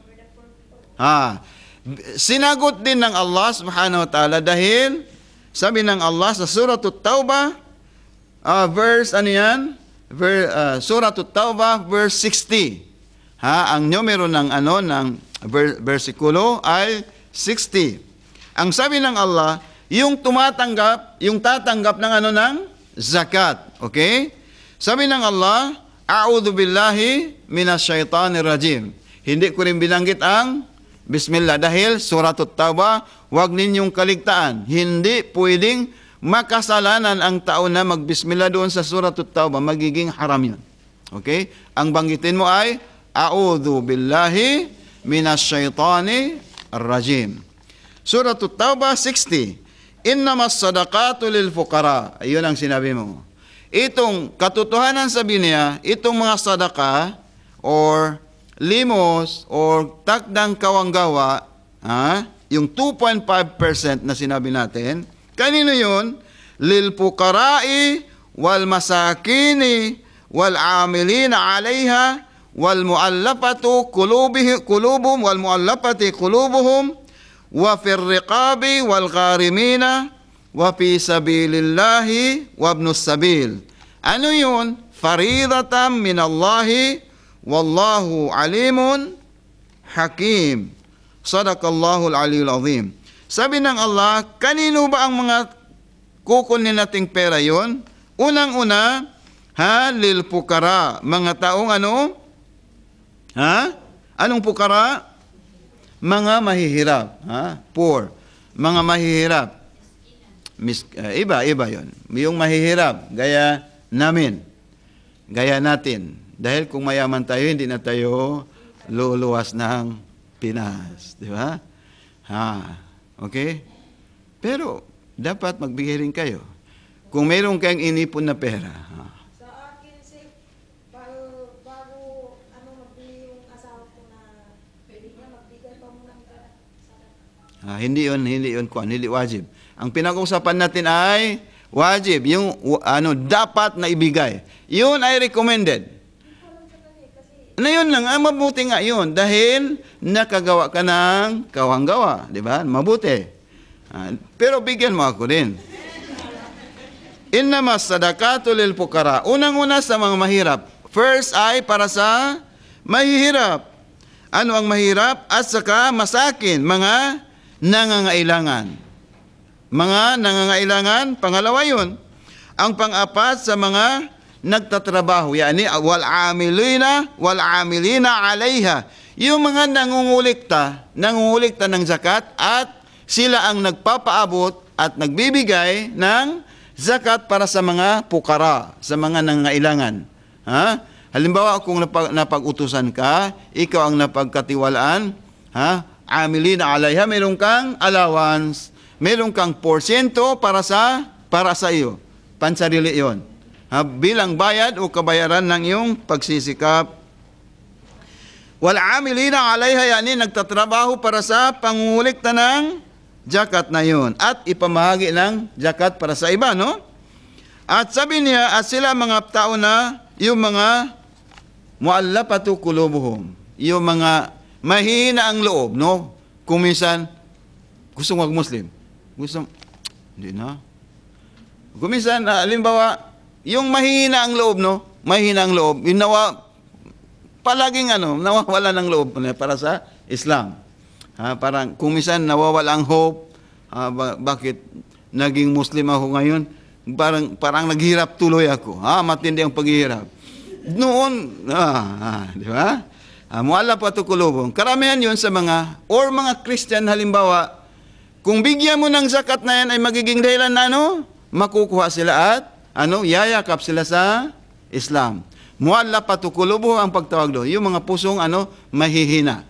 Sinagot din ng Allah subhanahu wa ta'ala dahil sabi ng Allah sa Surah At-Tawbah, Surah At-Tawbah, verse 60. Ang numero ng versikulo ay 60. Ang sabi ng Allah, yung tatanggap ng zakat. Okay? Sabi ng Allah, A'udhu billahi minasyaitanir rajim. Hindi ko rin binanggit ang Bismillah dahil Surah At-Tawbah, huwag ninyong kaligtaan. Hindi pwedeng makasalanan ang tao na mag-Bismillah doon sa Surah At-Tawbah. Magiging haram yun. Okay? Ang banggitin mo ay A'udhu billahi minasyaitanir rajim. Surah At-Tawbah 60. Innamas sadaqatu lil fuqara. Ayun ang sinabi mo. Itong katotohanan sabi niya, itong mga sadaka or limos or takdang kawanggawa, yung 2.5% na sinabi natin, kanino yun? Lil fuqara'i wal masakini wal amilina 'alayha wal mu'allafati qulubuhum wa fir riqabi wal gharimina wa fi sabilillahi wa ibnus sabil. Ano yun? Faridatan minallahi wallahu alimun hakim. Sadaqallahul aliyul azim. Sabi ng Allah, kanino ba ang mga kukunin nating pera yon? Unang-una, lil pukara, mga taong anong pukara? Mga mahihirap, poor, mga mahihirap. Iba yun. Yung mahihirap, gaya natin. Dahil kung mayaman tayo, hindi na tayo luluwas ng Pinas. Di ba? Okay? Pero, dapat magbigay rin kayo. Kung mayroon kayong inipon na pera. Sa akin, bago Hindi wajib. Ang pinag-uusapan natin ay wajib, yung dapat na ibigay. Yun ay recommended. Yun lang, mabuti nga yun dahil nakagawa ka ng kawanggawa, di ba? Mabuti. Pero bigyan mo ako din. Innamas sadaqatu lil fuqara. Unang-una sa mga mahirap. First ay para sa mahihirap. Ano ang mahirap? At saka masakin, mga nangangailangan. Mga nangangailangan, pangalawa yun. Ang pang-apat sa mga nagtatrabaho, yani wal amilina alaiha. Yung mga nangungulikta ng zakat at sila ang nagpapaabot at nagbibigay ng zakat para sa mga pukara, sa mga nangangailangan. Halimbawa, kung napag-utusan ka, ikaw ang napagkatiwalaan, amilina alaiha, meron kang allowance, meron kang porsyento para sa iyo. Pansarili yon. Bilang bayad o kabayaran ng iyong pagsisikap. Wal amilina alaiha, yani nagtatrabaho para sa pangulikta ng zakat na yun at ipamahagi ng zakat para sa iba, no? At sabi niya, at sila mga tao na yung mga muallafatu qulubuhum, yung mga mahina ang loob, no? Kung minsan gusto mag-Muslim, hindi na. Kung minsan, halimbawa, yung mahina ang loob, no? Mahina ang loob, yung palaging nawawala ng loob para sa Islam. Parang kung minsan nawawala ang hope, bakit naging Muslim ako ngayon? Parang naghirap tuloy ako. Matindi ang paghihirap. Noon, di ba? Muallafatu qulubuhum. Karamihan yun sa mga Christian halimbawa, kung bigyan mo ng zakat na yan ay magiging dahilan na makukuha sila at yayakap sila sa Islam. Muallafatu qulubuhum ang pagtawag doon. Yung mga pusong mahihina.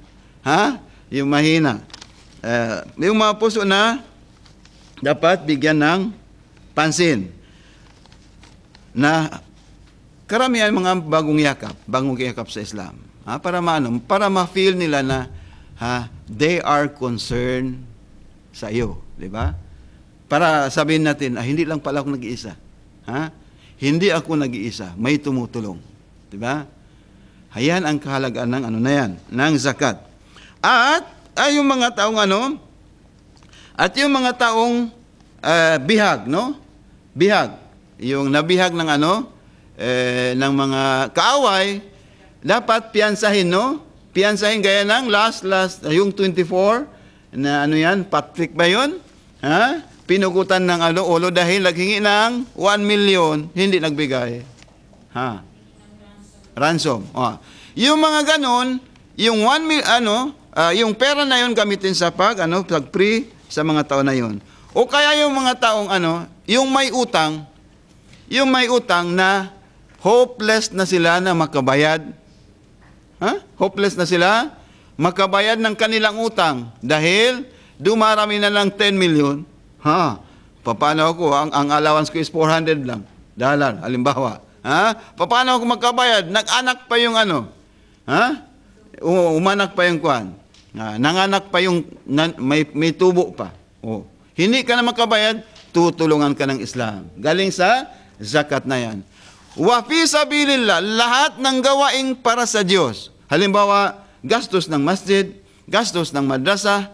Yung mahina. Yung mga puso na dapat bigyan ng pansin. Na karamihan mga bagong yakap sa Islam. Para ma-feel nila na they are concerned sa iyo, di ba? Para sabihin natin, hindi lang pala ako nag-iisa. Hindi ako nag-iisa, may tumutulong, di ba? Ayan ang kahalagaan ng ng zakat. At yung mga taong yung mga taong bihag, no? Bihag. Yung nabihag ng ng mga kaaway, dapat piyansahin, no? Piyansahin gaya ng last yung 24 na Patrick ba yun? Pinugutan ng ulo dahil naghingi ng 1 million, hindi nagbigay. Ransom. Yung mga ganon, yung 1 million, yung pera na yun gamitin sa pag-free sa mga tao na yun. O kaya yung mga taong yung may utang na hopeless na sila na makabayad. Hopeless na sila makabayad ng kanilang utang dahil dumarami na ng 10 million. Paano ako? Ang allowance ko is $400 lang. $, halimbawa. Paano ako makabayad? Nag-anak pa yung umanak pa yung kwan. Nanganak pa yung may tubo pa. Hindi ka na makabayad, tutulungan ka ng Islam. Galing sa zakat na yan. Wa fi sabilillah, lahat ng gawaing para sa Diyos. Halimbawa, gastos ng masjid, gastos ng madrasa,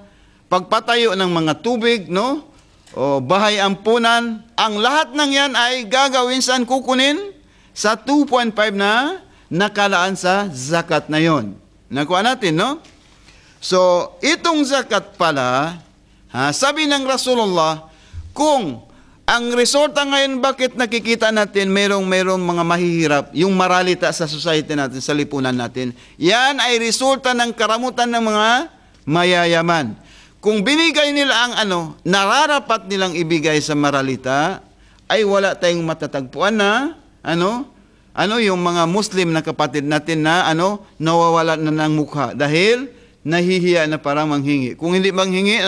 pagpatayo ng mga tubig, no? O bahay ampunan, ang lahat ng yan ay gagawin saan kukunin? Sa 2.5 na nakalaan sa zakat na yon. Nakuha natin, no? So, itong zakat pala, sabi ng Rasulullah, kung ang resulta ngayon, bakit nakikita natin merong mga mahihirap, yung maralita sa society natin, sa lipunan natin, yan ay resulta ng karamutan ng mga mayayaman. Kung binigay nila ang nararapat nilang ibigay sa maralita, ay wala tayong matatagpuan na, yung mga Muslim na kapatid natin na, nawawala na ng mukha dahil nahihiya na parang manghingi. Kung hindi manghingi,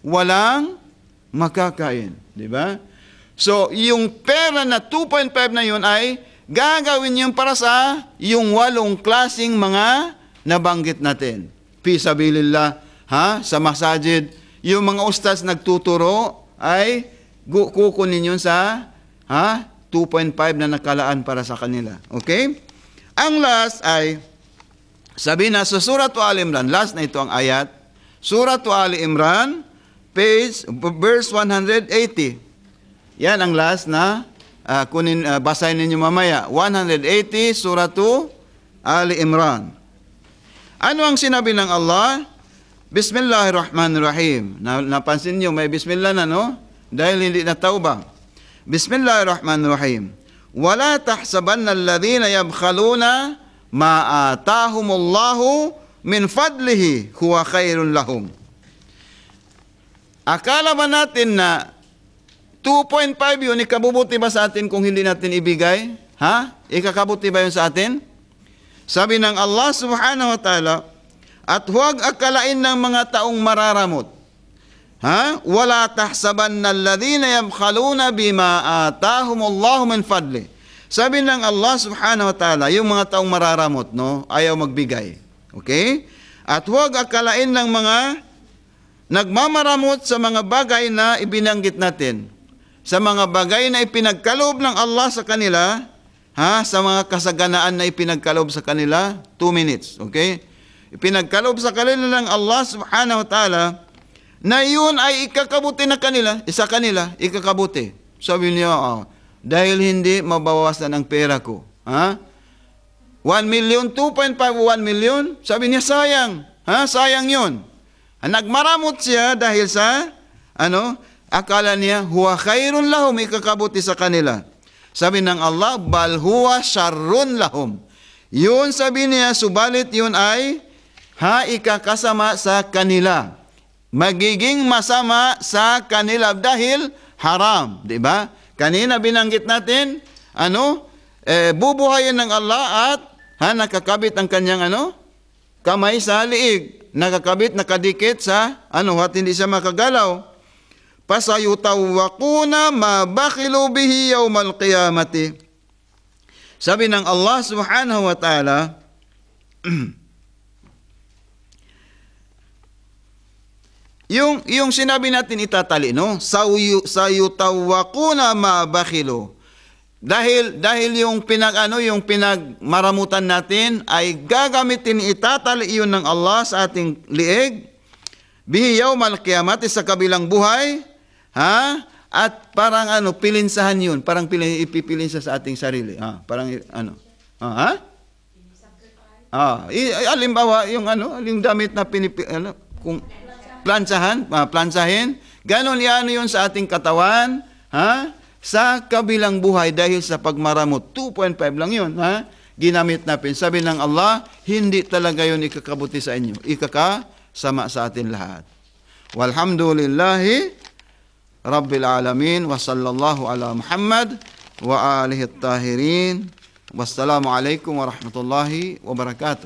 walang makakain. Di ba? So, yung pera na 2.5 na yun ay gagawin yung para sa yung 8 klaseng mga nabanggit natin. Fi sabilillah, sa masajid, yung mga ustaz nagtuturo ay kukunin yun sa 2.5 na nakalaan para sa kanila. Okay? Ang last ay, sabi na sa Surah Ali Imran, last na ito ang ayat, Surah Ali Imran, verse 180. Yan ang last na basahin ninyo mamaya. 180, Surah Ali Imran. Ano ang sinabi ng Allah? Bismillahirrahmanirrahim. Napansin nyo, may bismillah na, no? Dahil hindi na tauba. Bismillahirrahmanirrahim. Wala tahsabanna alladhina yabkhaluna ma atahumullahu min fadlihi huwa khairun lahum. Akala ba natin na 2.5 yun, ikabubuti ba sa atin kung hindi natin ibigay? Ikakabuti ba yun sa atin? Sabi ng Allah subhanahu wa ta'ala, at huwag akalain ng mga taong mararamot. Wala tahsabanna alladhina yabkhaluna bima atahumullahu min fadli. Sabi ng Allah subhanahu wa ta'ala, yung mga taong mararamot, no, ayaw magbigay. Okay? At huwag akalain ng mga nagmamaramot sa mga bagay na ibinanggit natin. Sa mga bagay na ipinagkaloob ng Allah sa kanila, sa mga kasaganaan na ipinagkaloob sa kanila, 2 minutes. Okay? Ipinagkaloob sa kanila ng Allah subhanahu wa ta'ala, na yun ay ikakabuti na kanila, isa kanila, ikakabuti. Sabi niya, dahil hindi mabawasan ang pera ko. 1 million, 2.5, 1 million, sabi niya, sayang. Sayang yun. Nagmaramot siya dahil sa, akala niya, huwa khairun lahum, ikakabuti sa kanila. Sabi ng Allah, bal huwa syarrun lahum. Yun sabi niya, subalit yun ay, ikakasama sa kanila. Magiging masama sa kanila dahil haram, di ba? Kanina binanggit natin, bubuhayin ng Allah at nakakabit ang kanyang kamay sa liig, nakakabit, nakadikit sa at hindi siya makagalaw. Pasayutawwaquna ma bakhilu bihi yawmal qiyamati. Sabi ng Allah subhanahu wa ta'ala, yung sinabi natin itatali, no? Sayutawwaquna ma bakhilu. Dahil yung pinagmaramutan natin ay gagamitin, itatali iyon ng Allah sa ating liig, bihi yawmal qiyamati, sa kabilang buhay, at parang pilinsahan yun, parang ipipilinsa sa ating sarili. Parang alimbawa, yung damit na kung plansahin, ganon yun sa ating katawan, sa kabilang buhay dahil sa pagmaramot. 2.5 lang yun, ginamit natin. Sabi ng Allah, hindi talaga yun ikakabuti sa inyo. Ikakasama sa atin lahat. Walhamdulillahi Rabbil Alamin, wa sallallahu ala Muhammad wa alihi at-tahirin. Wassalamu alaikum warahmatullahi wabarakatuh.